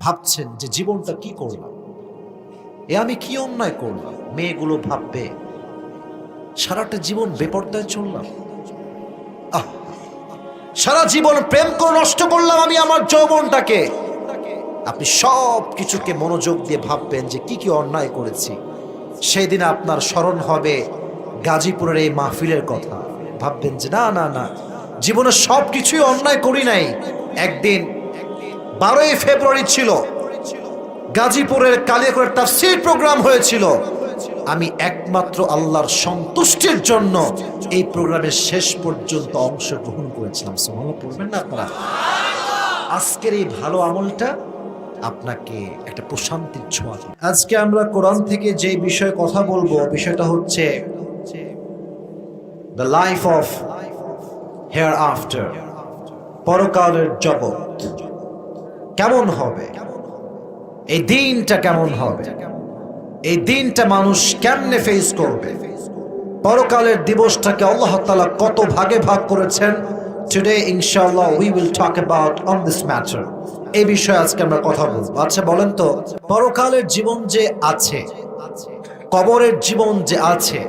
ভাবছেন যে জীবনটা কি করলাম, আমি কি অন্যায় করলাম। মেয়েগুলো ভাববে সারাটা জীবন বেপরদায় চললাম, আহ সারা জীবন প্রেম করে নষ্ট করলাম আমি আমার যৌবনটাকে। আপনি সব কিছুকে মনোযোগ দিয়ে ভাববেন যে কি কি অন্যায় করেছি। সেই দিন আপনার স্মরণ হবে গাজীপুরের এই মাহফিলের কথা। ভাববেন যে না না না, জীবনে সব কিছুই অন্যায় করি নাই। একদিন 12ই ফেব্রুয়ারি ছিল, গাজীপুরের কালিয়াকৈর তাফসীর প্রোগ্রাম হয়েছিল। আমি একমাত্র আল্লাহর সন্তুষ্টির জন্য এই প্রোগ্রামের শেষ পর্যন্ত অংশগ্রহণ করেছিলাম। সুবহানাল্লাহ পড়বেন না আপনারা? আজকের এই ভালো আমলটা আপনাকে একটা প্রশান্তির ছোঁয়া দেবে। আজকে আমরা কোরআন থেকে যে বিষয়ে কথা বলবো, বিষয়টা হচ্ছে the life of hair after, পরকালের জগৎ কেমন হবে, এই দিনটা কেমন হবে, এই দিনটা মানুষ কেমনে ফেস করবে, পরকালের দিবসটাকে আল্লাহ তাআলা কত ভাগে ভাগ করেছেন। Today inshallah we will talk about on this matter. এই বিষয়ে আজকে আমরা কথা বলবো। আচ্ছা বলেন তো, পরকালের জীবন যে আছে, কবরের জীবন যে আছে,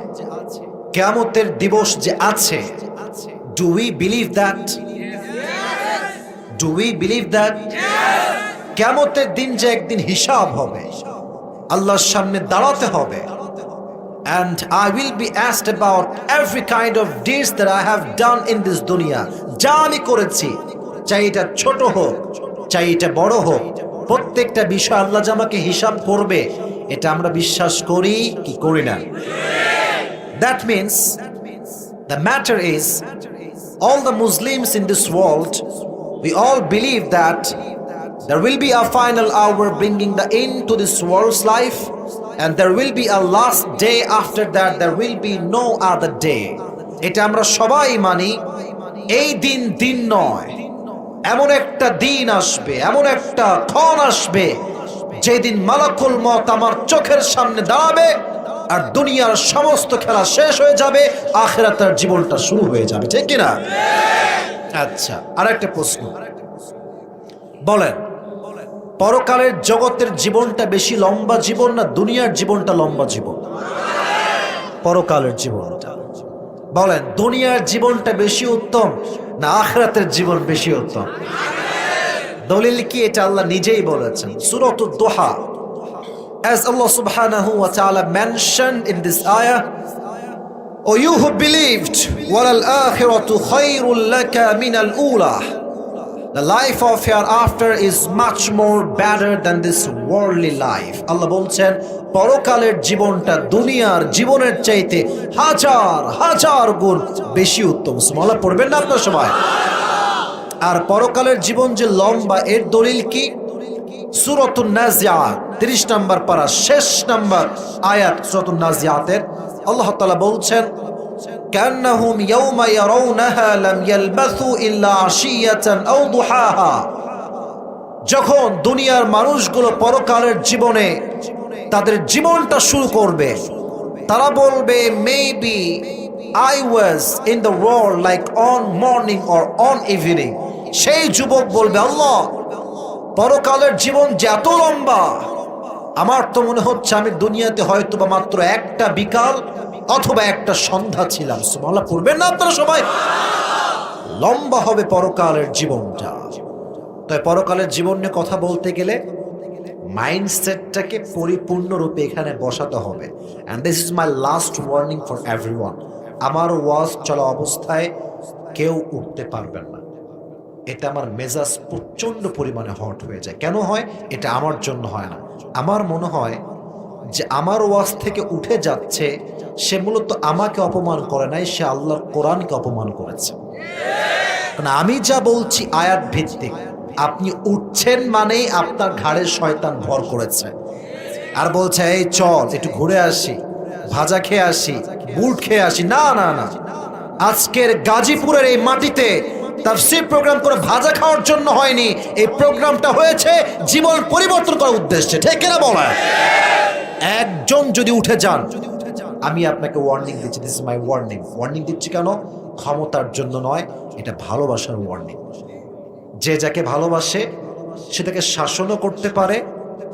কিয়ামতের দিবস যে আছে, do we believe that? Do we believe that? কিয়ামতের দিন যে একদিন হিসাব হবে, আল্লাহর সামনে দাঁড়াতে হবে, and I will be asked about every kind of deeds that I have done in this dunya. যা আমি করেছি, চাই এটা ছোট হোক চাই এটা বড় হোক, প্রত্যেকটা বিষয় আল্লাহ যে আমাকে হিসাব করবে, এটা আমরা বিশ্বাস করি কি করি না? That means the matter is, all the Muslims in this world, we all believe that there will be a final hour bringing the end to this world's life, and there will be a last day after that, there will be no other day. এটা আমরা সবাই মানি। এই দিন দিন নয়, এমন একটা দিন আসবে, এমন একটা ক্ষণ আসবে যেদিন মালাকুল মত আমার চোখের সামনে দাঁড়াবে, আর দুনিয়ার সমস্ত খেলা শেষ হয়ে যাবে, আখিরাতের জীবনটা শুরু হয়ে যাবে। ঠিক কি না? আচ্ছা, আরেকটা প্রশ্ন, বলেন পরকালের জগতের জীবনটা বেশি লম্বা জীবন না দুনিয়ার জীবনটা লম্বা জীবন? পরকালের জীবনটা। বলেন দুনিয়ার জীবনটা বেশি উত্তম না আখিরাতের জীবন বেশি উত্তম? দলিল কি? এটা আল্লাহ নিজেই বলেছেন সূরাতুদ দুহা, as Allah subhanahu wa ta'ala mentioned in this ayah, O you who believed, walal akhiratu khayrun laka min al ula, the life of hereafter is much more better than this worldly life. আল্লাহ বলছেন পরকালের জীবনটা দুনিয়ার জীবনের চাইতে হাজার হাজার গুণ বেশি উত্তম। সুবহানাল্লাহ পড়বেন না আপনারা সবাই? আর পরকালের জীবন যে লম্বা, এর দলিল কি? সূরাতুন নাজিআত 30 নম্বর পারা শেষ নম্বর আয়াত সূরাতুন নাজিআতের আল্লাহ তাআলা বলছেন কান্নাহুম ইয়াওমা ইয়ারাউনাহা লাম ইয়ালবাসু ইল্লা আশিয়াতান আও দুহাহা। যখন দুনিয়ার মানুষগুলো পরকালের জীবনে তাদের জীবনটা শুরু করবে, তারা বলবে maybe I was in the world like on morning or on evening. সেই যুবক বলবে আল্লাহ পরকালের জীবন যে এত লম্বা, আমার তো মনে হচ্ছে আমি দুনিয়াতে হয়তো বা মাত্র একটা বিকাল অথবা একটা সন্ধ্যা ছিলাম। সুবহানাল্লাহ পড়বেন না আপনারা সবাই? লম্বা হবে পরকালের জীবনটা। তাই পরকালের জীবন নিয়ে কথা বলতে গেলে মাইন্ডসেটটাকে পরিপূর্ণরূপে এখানে বসাতে হবে। And this is my last warning for everyone. আমার ওয়াজ চলা অবস্থায় কেউ উঠতে পারবেন না। এটা আমার মেজাজ প্রচন্ড পরিমাণে হট হয়ে যায়। কেন হয়? এটা আমার জন্য হয় না। আমার মনে হয় যে আমার ওয়াজ থেকে উঠে যাচ্ছে, সে মূলত আমাকে অপমান করে নাই, সে আল্লাহর কোরআনকে অপমান করেছে। কারণ আমি যা বলছি আয়াত ভিত্তিক। আপনি উঠছেন মানেই আপনার ঘাড়ে শয়তান ভর করেছে আর বলছে এই চল একটু ঘুরে আসি, ভাজা খেয়ে আসি, বুট খেয়ে আসি। না না না, আজকের গাজীপুরের এই মাটিতে তাফসীর প্রোগ্রাম করে ভাজা খাওয়ার জন্য হয়নি। এই প্রোগ্রামটা হয়েছে জীবন পরিবর্তন করার উদ্দেশ্যে। ঠিক কিনা বলেন? একজন যদি উঠে যান, আমি আপনাকে ওয়ার্নিং দিচ্ছি, this is my warning. Warning দিচ্ছি কেন? ক্ষমতার জন্য নয়, এটা ভালোবাসার ওয়ার্নিং। যে যাকে ভালোবাসে সে তাকে শাসনও করতে পারে,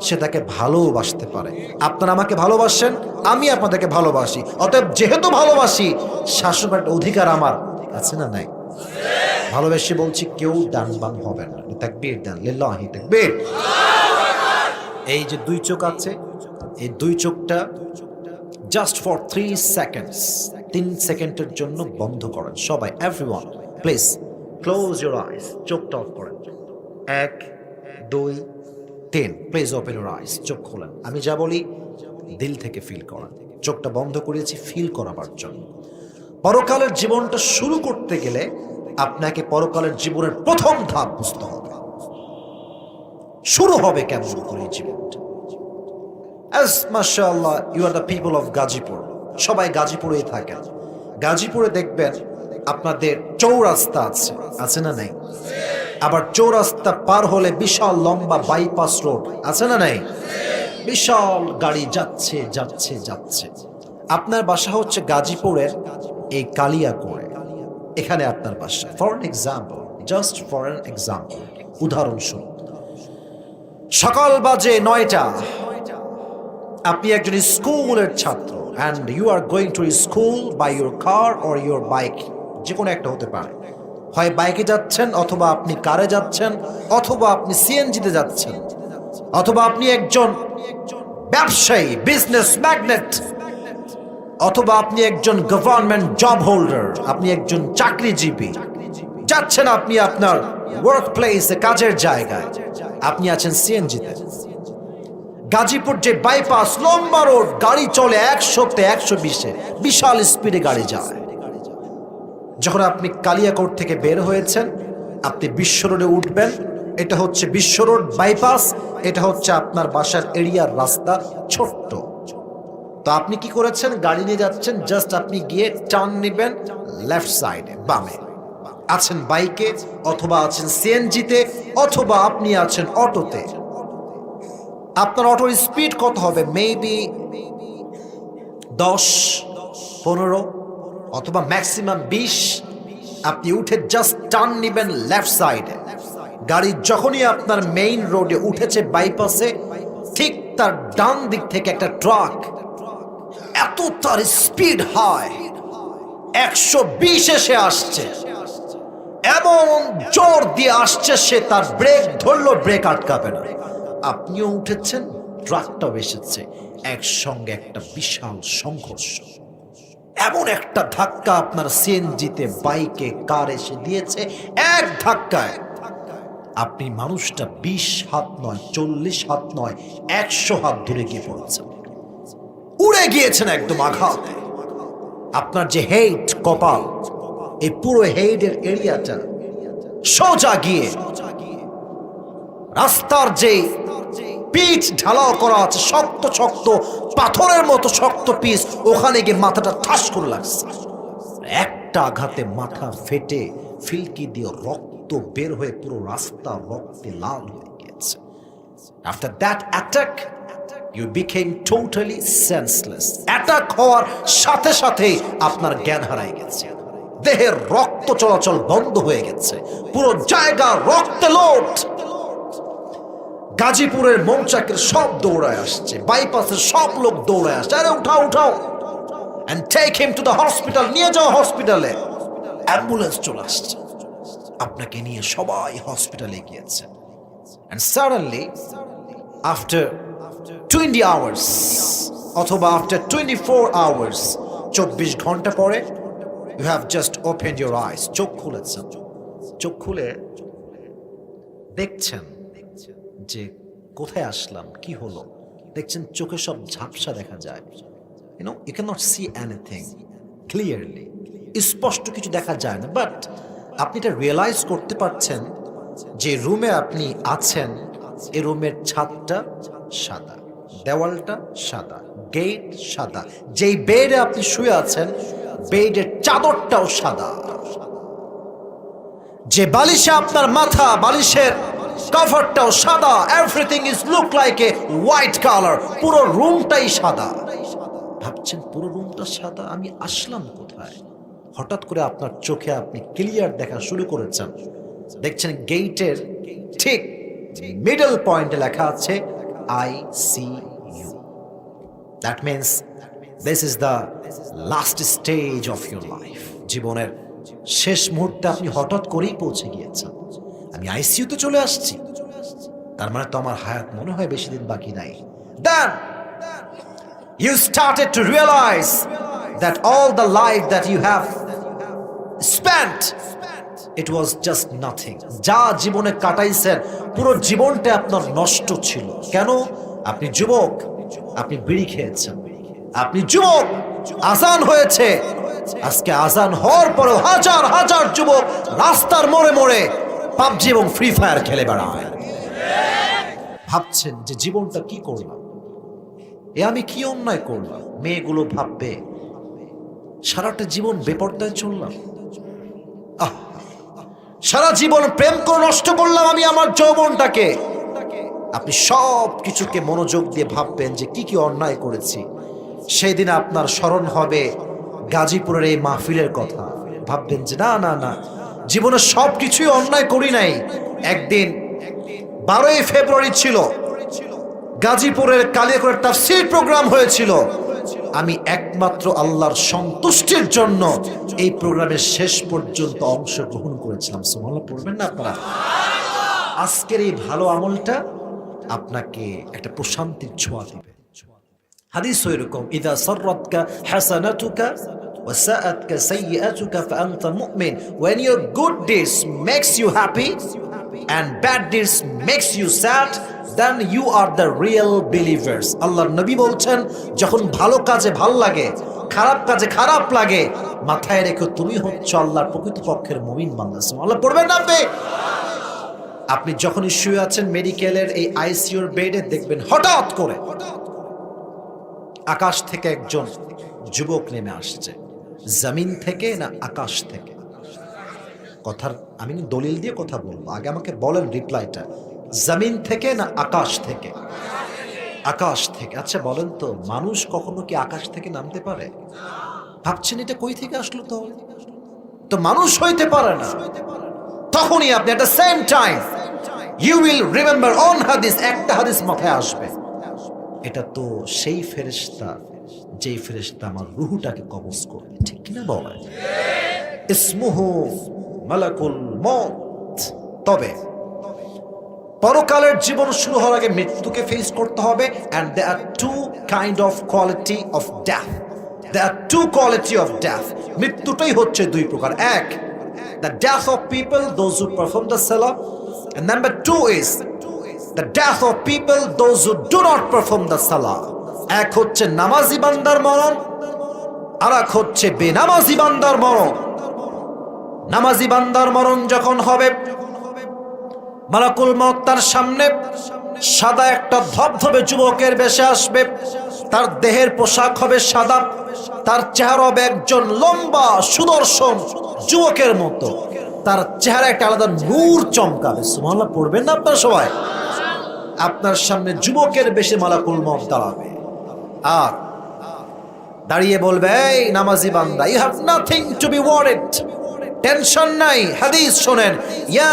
সে তাকে ভালোবাসতে পারে। আপনারা আমাকে ভালোবাসেন, আমি আপনাদেরকে ভালোবাসি, অতএব যেহেতু ভালোবাসি শাসন করার অধিকার আমার আছে না নাই? ভালোবেসে বলছি কেউ ডান বাম হবে না। তাকবীর দেন, লিল্লাহি তাকবীর। এই যে দুই চোখ আছে, এই দুই চোখটা জাস্ট ফর 3 সেকেন্ডস, 3 সেকেন্ডের জন্য বন্ধ করেন সবাই। Everyone please close your eyes. চোখটা অফ করেন। 1 2 3 প্লিজ ওপেন ইউর আইস। চোখ খোলেন। আমি যা বলি দিল থেকে ফিল করেন। চোখটা বন্ধ করেছি ফিল করাবার জন্য। পরকালের জীবনটা শুরু করতে গেলে আপনাকে পরকালের জীবনের প্রথম ধাপ বুঝতে হবে। শুরু হবে কেমন করে জীবনটা? As mashallah you are the people of Gazipur, সবাই গাজীপুরেই থাকেন। গাজীপুরে দেখবেন আপনাদের চৌরাস্তা আছে, আছে না নাই? আবার চৌরাস্তা পার হলে বিশাল লম্বা বাইপাস রোড, আছে না নাই? বিশাল গাড়ি যাচ্ছে যাচ্ছে যাচ্ছে। আপনার বাসা হচ্ছে গাজীপুরের এই কালিয়াকোড়ে, এখানে আপনার বাসা। For an example, just for an example, উদাহরণস্বরূপ সকাল বাজে 9টা, আপনি একজন স্কুলের ছাত্র and you are going to school by your car or your bike, যে কোনো একটা হতে পারে। হয় বাইকে যাচ্ছেন, অথবা আপনি কারে যাচ্ছেন, অথবা আপনি সিএনজিতে যাচ্ছেন, অথবা আপনি একজন ব্যবসায়ী, বিজনেস ম্যাগনেট, অথবা আপনি একজন গভর্নমেন্ট জব হোল্ডার, আপনি একজন চাকরিজীবী। যাচ্ছেন আপনি আপনার ওয়ার্ক প্লেসে, কাজের জায়গায়, আপনি আছেন সিএনজিতে। গাজীপুর যে বাইপাস লম্বা রোড, গাড়ি চলে 100-তে 120-এ, বিশাল স্পিডে গাড়ি যায়। যখন আপনি কালিয়াকোট থেকে বের হয়েছেন, আপনি বিশ্ব রোডে উঠবেন। এটা হচ্ছে বিশ্ব রোড বাইপাস, এটা হচ্ছে আপনার বাসার এরিয়ার রাস্তা, ছোট্ট। তো আপনি কি করেছেন? গাড়ি নিয়ে যাচ্ছেন, জাস্ট আপনি গিয়ে টার্ন নেবেন লেফট সাইডে, বামে। আছেন বাইকে, অথবা আছেন সিএনজিতে, অথবা আপনি আছেন অটোতে। আপনার অটোর স্পিড কত হবে? মেবি 10-15, অথবা ম্যাক্সিমাম 20। আপনি উঠে জাস্ট টার্ন নেবেন লেফট সাইডে। গাড়ি যখনই আপনার মেইন রোডে উঠেছে বাইপাসে, ঠিক তার ডান দিক থেকে একটা ট্রাক, এত তার স্পিড হাই, 120 এসে আসছে, এমন জোর দিয়ে আসছে, সে তার ব্রেক ধরলো, ব্রেক আটকাবে না। আপনিও উঠেছেন, ট্রাকটাও এসেছে, একসঙ্গে একটা বিশাল সংঘর্ষ। এমন একটা ধাক্কা আপনার সিএনজিতে, বাইকে, কার এসে দিয়েছে, এক ধাক্কায় আপনি মানুষটা 20 হাত নয়, 40 হাত নয়, 100 হাত দূরে গিয়ে পড়েছেন, উড়ে গিয়েছেন একদম আঘাতে। আপনার যে হেড, কপাল, এই পুরো হেডের এরিয়াটা সোজা গিয়ে রাস্তার যে পিচ ঢালাও করা আছে, শক্ত শক্ত পাথরের মতো শক্ত পিচ, ওখানে গিয়ে মাথাটা ঠাস করে লাগছে। একটা আঘাতে মাথা ফেটে ফিলকি দিয়ে রক্ত বের হয়ে পুরো রাস্তা রক্তে লাল হয়ে গেছে। After that attack you became totally senseless. Attack হওয়ার সাথে সাথেই আপনার জ্ঞান হারিয়ে গেছে, দেহের রক্ত চলাচল বন্ধ হয়ে গেছে, পুরো জায়গা রক্তে লোট। গাজীপুরের মৌচাকের সব দৌড়ায় আসছে, বাইপাসের সব লোক দৌড়ায় আসছে, আরে উঠাও উঠাও, and take him to the hospital, নিয়ে যাও হসপিটালে। অ্যাম্বুলেন্স চলে আসছে, আপনাকে নিয়ে সবাই হসপিটালে গিয়েছে। and suddenly after 20 hours অথবা after 24 hours, 24 ঘন্টা পরে, you have just opened your eyes, চোখ খুলেছেন। চোখ খুলে দেখছেন যে কোথায় আসলাম, কি হলো। দেখছেন চোখে সব ঝাপসা দেখা যায়, you cannot see anything clearly, স্পষ্ট কিছু দেখা যায় না। বাট আপনি এটা রিয়েলাইজ করতে পারছেন যে রুমে আপনি আছেন, এই রুমের ছাদটা সাদা, দেওয়ালটা সাদা, গেট সাদা, যেই বেডে আপনি শুয়ে আছেন বেডের চাদরটাও সাদা, যে বালিশে আপনার মাথা, বালিশের কভারটাও সাদা। Everything is look like a white colour, পুরো রুমটাই সাদা। ভাবছেন পুরো রুমটা সাদা, আমি আসলাম কোথায়? হঠাৎ করে আপনার চোখে আপনি ক্লিয়ার দেখা শুরু করেছেন, দেখছেন গেটের ঠিক মিডল পয়েন্টে লেখা আছে ICU। That means this is the last stage of your life. জীবনের শেষ মুহূর্তে আপনি হঠাৎ করেই পৌঁছে গিয়েছেন, আমি আইসিইউতে চলে আসছি, তার মানে তো আমার হায়াত মনে হয় বেশি দিন বাকি নাই। Then you started to realize that all the life that you have spent, it was just nothing। যা জীবনে কাটাইছেন পুরো জীবনটা আপনার নষ্ট ছিল। কেন? আপনি যুবক, আপনি বিড়ি খেয়েছেন, আপনি যুবক, আজান হয়েছে, আজকে আজান হওয়ার পরেও হাজার হাজার যুবক রাস্তার মোড়ে মোড়ে পাবজি এবং ফ্রি ফায়ার খেলে বেড়ায়। ভাবছেন যে জীবনটা কি করলাম, এ আমি কি অন্যায় করলাম। মেয়েগুলো ভাববে সারাটা জীবন বেপরদায় চললাম, সারা জীবন প্রেম করে নষ্ট করলাম আমি আমার যৌবনটাকে। আপনি সব কিছুকে মনোযোগ দিয়ে ভাববেন যে কি কি অন্যায় করেছি। সেই দিন আপনার স্মরণ হবে গাজীপুরের এই মাহফিলের কথা। ভাববেন যে না না না, জীবনে সব কিছুই অন্যায় করি নাই। একদিন 12ই ফেব্রুয়ারি ছিল, গাজীপুরের কালিয়াকৈর তাফসীর প্রোগ্রাম হয়েছিল। আমি একমাত্র আল্লাহর সন্তুষ্টির জন্য এই প্রোগ্রামের শেষ পর্যন্ত অংশগ্রহণ করেছিলাম। সুবহানাল্লাহ পড়বেন না আপনারা? আজকের এই ভালো আমলটা আপনাকে একটা প্রশান্তির ছোঁয়া দিবে। হাদিস এরকম, ইদা সাররাতকা হাসানাতুকা ওয়া সাআতকা সাইয়্যাতুকা ফাআনতা মুমিন। When your good deeds makes you happy and bad deeds makes you sad, then you are the real believers। আল্লাহর নবী বলছেন, যখন ভালো কাজে ভালো লাগে, খারাপ কাজে খারাপ লাগে, মাথায় রেখো তুমি হচ্ছ আল্লাহর প্রকৃতপক্ষের মুমিন বান্দা। সুবহানাল্লাহ পড়বেন না আপনি? আপনি যখনই শুয়ে আছেন মেডিকেলের এই আইসিইউর বেডে, দেখবেন হঠাৎ করে আকাশ থেকে একজন যুবক নেমে আসছে। জমিন থেকে না আকাশ থেকে? কথার আমি দলিল দিয়ে কথা বলবো, আগে আমাকে বলেন রিপ্লাইটা, জমিন থেকে না আকাশ থেকে? আকাশ থেকে। আচ্ছা বলেন তো, মানুষ কখনো কি আকাশ থেকে নামতে পারে? ভাবছেন এটা কই থেকে আসলো? তো মানুষ হইতে পারে না। তখনই আপনি at the same time you will remember on হাদিস, একটা হাদিস মাথায় আসবে, এটা তো সেই ফেরেশতা যেই ফেরেশতা আমার রূহটাকে কবজ করবে। ঠিক কিনা বলেন? ইসমুহু মালাকুল মউত। তবে পরকালের জীবন শুরু হওয়ার আগে মৃত্যুকে ফেস করতে হবে। and there are two kind of quality of death, there are two quality of death। মৃত্যুটাই হচ্ছে দুই প্রকার। এক, the death of people those who perform the salah, and number two is the death of people those who do not perform the salah। এক হচ্ছে নামাজি বান্দার মরণ, আর এক হচ্ছে বেনামাজি বান্দার মরণ। নামাজি বান্দার মরণ যখন হবে, মালাকুল মউত তার সামনে সাদা একটা ধবধবে যুবকের বেশে আসবে। তার দেহের পোশাক হবে সাদা, তার চেহারা হবে একজন লম্বা সুদর্শন যুবকের মতো। তার চেহারা একটা আলাদা নূর চমকাবে। সুবহানাল্লাহ পড়বেন না আপনারা সবাই? আপনার সামনে যুবকের বেশে মালাকুল মউত দাঁড়াবে, আর দাঁড়িয়ে বলবে, এই নামাজি বান্দা, you have nothing to be worried, tension নাই। হাদিস শোনেন, ইয়া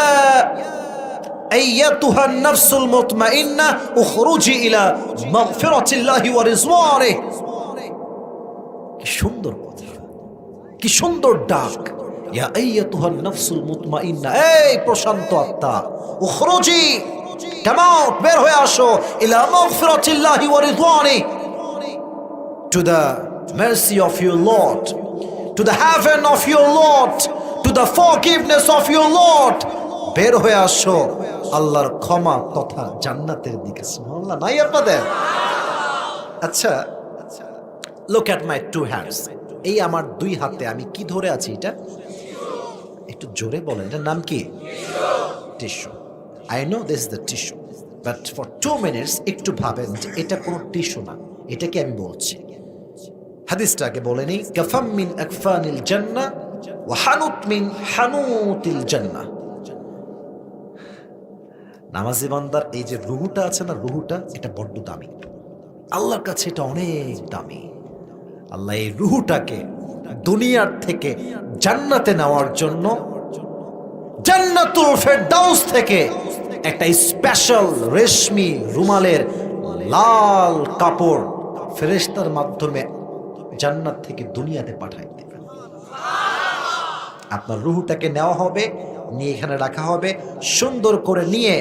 আইয়াতুহান নাফসুল মুতমাইন্না উখরুজি ইলা মাগফিরাতিল্লাহি ওয়া রিজওয়ানিহি। কি সুন্দর কথা, কি সুন্দর ডাক। ইয়া আইয়াতুহান নাফসুল মুতমাইন্না, এই প্রশান্ত আত্মা, উখরুজি, কাম আউট, বের হয়ে আসো, ইলা মাগফিরাতিল্লাহি ওয়া রিজওয়ানিহি, to the mercy of your Lord, to the heaven of your Lord, to the forgiveness of your Lord। বের হয়ে আসো আল্লাহর ক্ষমা তথা জান্নাতের দিকে। সুবহানাল্লাহ নাই আপনাদের? আচ্ছা, look at my two hands। এই আমার দুই হাতে আমি কি ধরে আছি? এটা একটু জোরে বলেন, এটার নাম কি? Tissue. I know this is the tissue, but for 2 minutes একটু ভাবেন যে এটা কোনো টিস্যু না, এটা কি আমি বলছি? হাদিসটাকে বলে নেই, কাফাম মিন আকফানিল জান্নাহ ওয়া হানুত মিন হানুতিল জান্নাহ। নামাজি বান্দার এই যে রুহুটা আছে না, রুহুটা এটা বড্ড দামি, আল্লাহর কাছে এটা অনেক দামি। আল্লাহ এই রুহুটাকে দুনিয়ার থেকে জান্নাতে নেওয়ার জন্য জান্নাতুল ফেরদাউস থেকে একটা স্পেশাল রেশমি রুমালের লাল কাপড় ফেরেশতার মাধ্যমে জান্নাত থেকে দুনিয়াতে পাঠাই দেবেন। আপনার রুহটাকে নেওয়া হবে, নিয়ে এখানে রাখা হবে, সুন্দর করে নিয়ে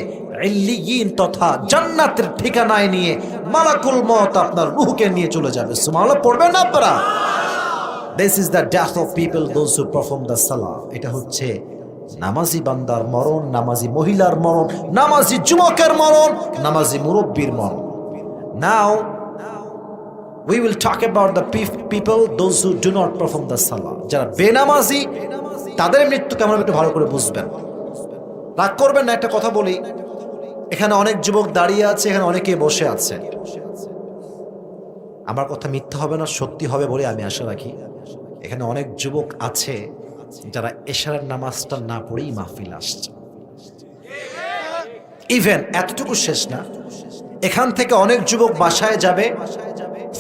ইল্লিয়িন তথা জান্নাতের ঠিকানায় নিয়ে মালাকুল মউত আপনার রুহকে নিয়ে চলে যাবে। সুবহানাল্লাহ পড়বেন না আপনারা? This is the death of people those who perform the salah. এটা হচ্ছে নামাজি বান্দার মরণ, নামাজি মহিলার মরণ, নামাজি যুবকের মরণ, নামাজি মুরব্বির মরণ। Now we will talk about the people those who do not perform the salah. যারা বেনামাজি তাদের মৃত্যু কেমন একটু ভালো করে বুঝবেন। রাগ করবেন না, একটা কথা বলি, এখানে অনেক যুবক দাঁড়িয়ে আছে, এখানে অনেকে বসে আছে। আমার কথা মিথ্যা হবে না, সত্যি হবে বলে আমি আশা রাখি। এখানে অনেক যুবক আছে যারা এশারের নামাজটা না পড়েই মাহফিল আসছে। ইভেন এতটুকু শেষ না, এখান থেকে অনেক যুবক বাসায় যাবে,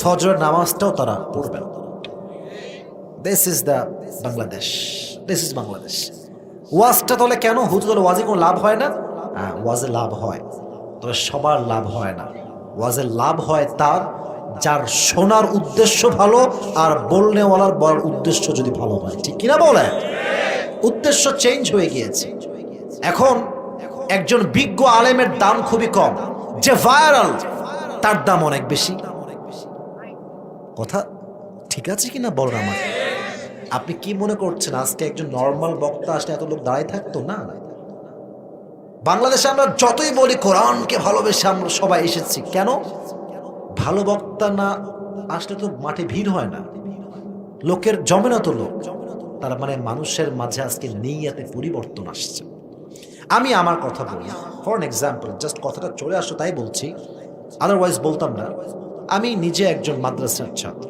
ফজরের নামাজটাও তারা পড়বেন। This is the Bangladesh, this is Bangladesh. ওয়াজটা তাহলে কেন হুজুর ওয়াজে কোনো লাভ হয় না? ওয়াজে লাভ হয়, তবে সবার লাভ হয় না। ওয়াজের লাভ হয় তার যার শোনার উদ্দেশ্য ভালো আর বলনেওয়ালার বলার উদ্দেশ্য যদি ভালো হয়। ঠিক কিনা বলে? উদ্দেশ্য চেঞ্জ হয়ে গিয়েছে। এখন একজন বিজ্ঞ আলেমের দাম খুবই কম, যে ভাইরাল তার দাম অনেক বেশি। কথা ঠিক আছে কিনা বলেন আমাকে? আপনি কি মনে করছেন আজকে একজন নর্মাল বক্তা আসলে এত লোক দাঁড়ায় থাকতো না? বাংলাদেশে আমরা যতই বলি কোরআনকে ভালোবেসে আমরা সবাই এসেছি, কেন? ভালো বক্তা না আসলে তো মাঠে ভিড় হয় না, লোকের জমে না তো লোক। তার মানে মানুষের মাঝে আজকে নিয়তে পরিবর্তন আসছে। আমি আমার কথা বলি, ফর এন এক্সাম্পল, জাস্ট কথাটা চলে আসো তাই বলছি, আদারওয়াইজ বলতাম না। আমি নিজে একজন মাদ্রাসার ছাত্র।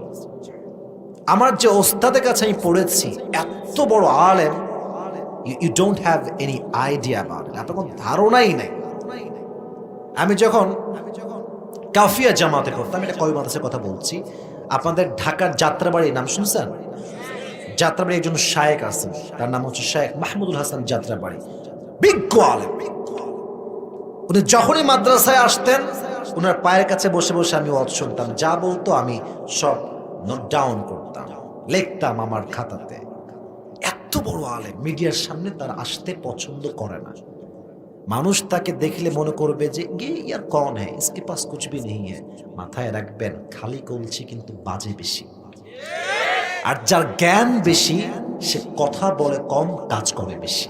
আমার যে ওস্তাদের কাছে আমি পড়েছি, এত বড় আলেম, you don't have any idea about it, আপনার কোনো ধারণাই নাই। আমি যখন কাফিয়া জামাতে করতাম, এটা কবি মাদ্রাসার কথা বলছি, আপনাদের ঢাকার যাত্রাবাড়ির নাম শুনছেন? যাত্রাবাড়ি একজন শায়েখ আছেন, তার নাম হচ্ছে শায়েখ মাহমুদুল হাসান যাত্রাবাড়ি, বিজ্ঞ আলেম। উনি যখনই মাদ্রাসায় আসতেন, ওনার পায়ের কাছে বসে বসে আমি ওয়াজ শুনতাম, যা বলতো আমি সব নোট ডাউন করতাম, লিখতাম আমার খাতাতে। এত বড় আলেম, মিডিয়ার সামনে তার আসতে পছন্দ করে না। মানুষ তাকে দেখলে মনে করবে যে ইয়ার কন হ্যাঁ, ইসকে পাস কুছ ভি নেই হ্যাঁ। মাথায় রাখবেন, খালি কলছি কিন্তু বাজে বেশি। আর যার জ্ঞান বেশি সে কথা বলে কম, কাজ করে বেশি।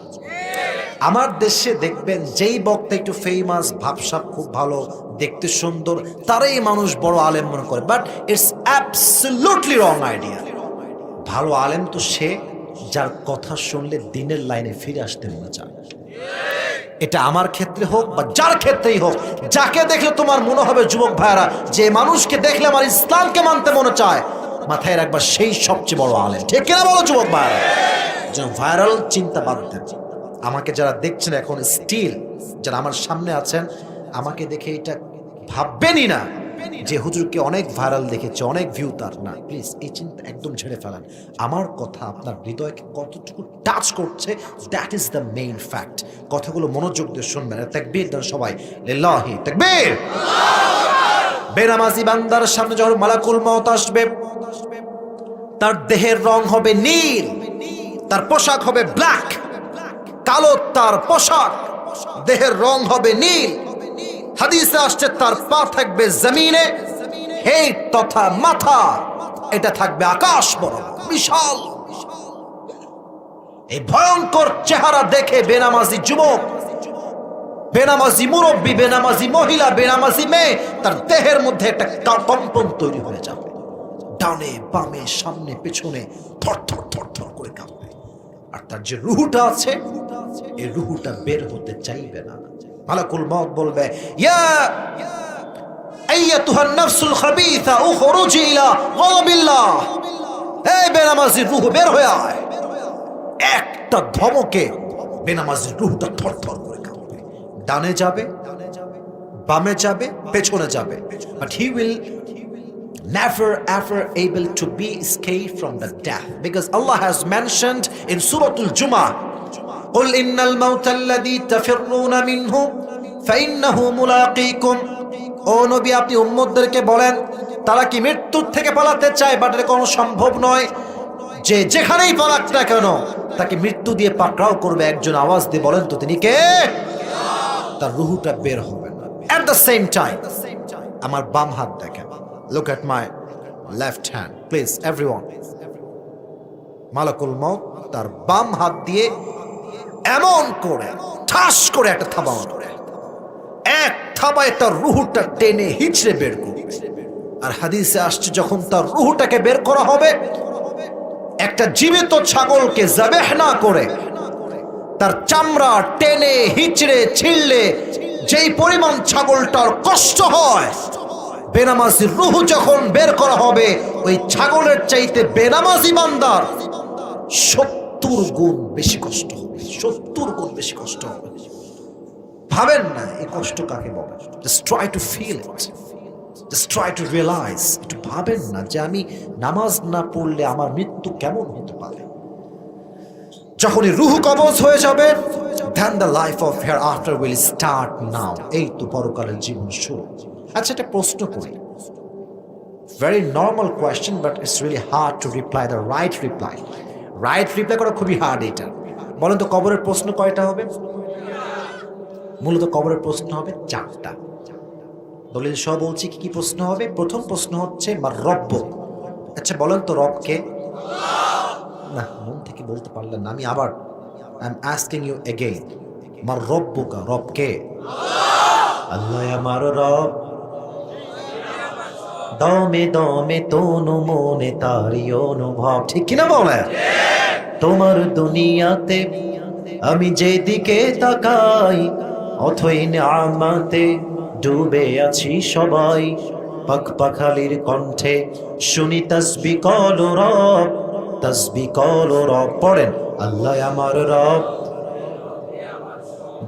আমার দেশে দেখবেন যেই বক্তা একটু ফেমাস, ভাবসাব খুব ভালো, দেখতে সুন্দর, তারাই মানুষ বড় আলেম মনে করে, but it's absolutely wrong idea. ভালো আলেম তো সে যার কথা শুনলে দিনের লাইনে ফিরে আসতে মনে চায়। এটা আমার ক্ষেত্রে হোক বা যার ক্ষেত্রেই হোক, যাকে দেখলে তোমার মনে হবে যুবক ভাইরা, যে মানুষকে দেখলে আমার ইসলামকে মানতে মনে চায়, মাথায় রাখবা সেই সবচেয়ে বড় আলেম। ঠিক কিনা বলো যুবক ভাইরা? যেন ভাইরাল চিন্তা বাদ দেন। আমাকে যারা দেখছেন এখন স্টিল, যারা আমার সামনে আছেন, আমাকে দেখে এটা ভাববেনই না যে হুজুরকে অনেক ভাইরাল দেখেছে, অনেক ভিউ তার, না। প্লিজ এই চিন্তা একদম ছেড়ে ফেলেন। আমার কথা আপনার হৃদয়কে কতটুকু টাচ করছে, that is the main fact. কথাগুলো মনোযোগ দিয়ে শুনবেন। তাকবীর দেন সবাই, লিল্লাহি তাকবীর। বেনামাজি বান্দার সামনে যখন মালাকুল মউত আসবে, তার দেহের রং হবে নীল, তার পোশাক হবে ব্ল্যাক, কালো তার পোশাক, দেহের রং হবে নীল। হাদিসে আসছে তার পা থাকবে জমিনে, হেড তথা মাথা এটা থাকবে আকাশ বরাবর, বিশাল। এই ভয়ঙ্কর চেহারা দেখে বেনামাজি যুবক, বেনামাজি মুরব্বী, বেনামাজি মহিলা, বেনামাজি মেয়ে, তার দেহের মধ্যে একটা কম্পন তৈরি হয়ে যাবে। ডানে বামে সামনে পেছনে থর থর থর থর করে কাঁপবে। আর তার যে রুহুটা আছে, এই রুহুটা বের হতে চাইবে না। মালাকুল মউত বলবে, ইয়া আইয়াতুহান নাফসুল খাবিসা উখরুজি ইলা গাযাবিল্লাহ। এই বেনামাজির রূহ বের হয়ে আয়। একটা ধমকে বেনামাজির রূহটা থরথর করে কাঁপবে। ডানে যাবে, বামে যাবে, পেছনে যাবে, but he will never ever able to be escaped from the death, because Allah has mentioned in Surah Al-Jumu'ah, قل إن الموت الذي تفرون منه ফাইন্নাহু মুলাকীকুম। ও নবী, আপনি উম্মতদেরকে বলেন তারা কি মৃত্যুর থেকে পালাতে চায়, বাট এটা কোনো সম্ভব নয় যে যেখানেই পালাক না কেন তাকে মৃত্যু দিয়ে পাকড়াও করবে। একজন আওয়াজ দিয়ে বলেন তো তিনি কে? তার রুহুটা বের হবে না। এট দ্য সেম টাইম আমার বাম হাত দেখেন, look at my left hand please everyone. মালাকুল মউত তার বাম হাত দিয়ে এমন করে ঠাস করে একটা থাবা মারবে, এক থাবায় তার রুহুটা টেনে হিচড়ে বের করবে। আর হাদিসে আসছে যখন তার রুহুটাকে বের করা হবে, একটা জীবিত ছাগলকে যাবেহ না করে তার চামড়া টেনে হিচড়ে ছিঁড়লে যেই পরিমাণ ছাগলটার কষ্ট হয়, বেনামাজির রুহু যখন বের করা হবে ওই ছাগলের চাইতে বেনামাজি বান্দার 70 গুণ বেশি কষ্ট হবে, 70 গুণ বেশি কষ্ট হবে। ভাবেন না এই কষ্ট কাকে বলে। Just try to feel it, just try to realise. একটু ভাবেন না যে আমি নামাজ না পড়লে আমার মৃত্যু কেমন হতে পারে। যখনই রুহু কবজ হয়ে যাবে, then the life of hereafter will start now. এই তো পরকালের জীবন শুরু। আচ্ছা, একটা প্রশ্ন করি, very normal question but it's really hard to reply the right reply. Right reply করা খুবই হার্ড। এটা বলেন তো কবরের প্রশ্ন কয়টা হবে? মূলত কবরের প্রশ্ন হবে 4টা। দলিল সহ বলছি কি কি প্রশ্ন হবে। প্রথম প্রশ্ন হচ্ছে মার রব্বুক। আচ্ছা বলেন তো রব কে? না, মন থেকে বলতে পারলেন না। আমি আবার I am asking you again, মার রব্বুকা, রব কে? আল্লাহ আমার রব। দমে দমে তনু মনে তারি অনুভব, ঠিক কিনা বলে? তোমার দুনিয়াতে আমি যেদিকে তাকাই অথই নিয়ামতে ডুবে আছি সবাই। পাক পাখালির কণ্ঠে শুনি তাসবিহ কল রব, তাসবিহ কল রব। পড়েন আল্লাহ আমার রব।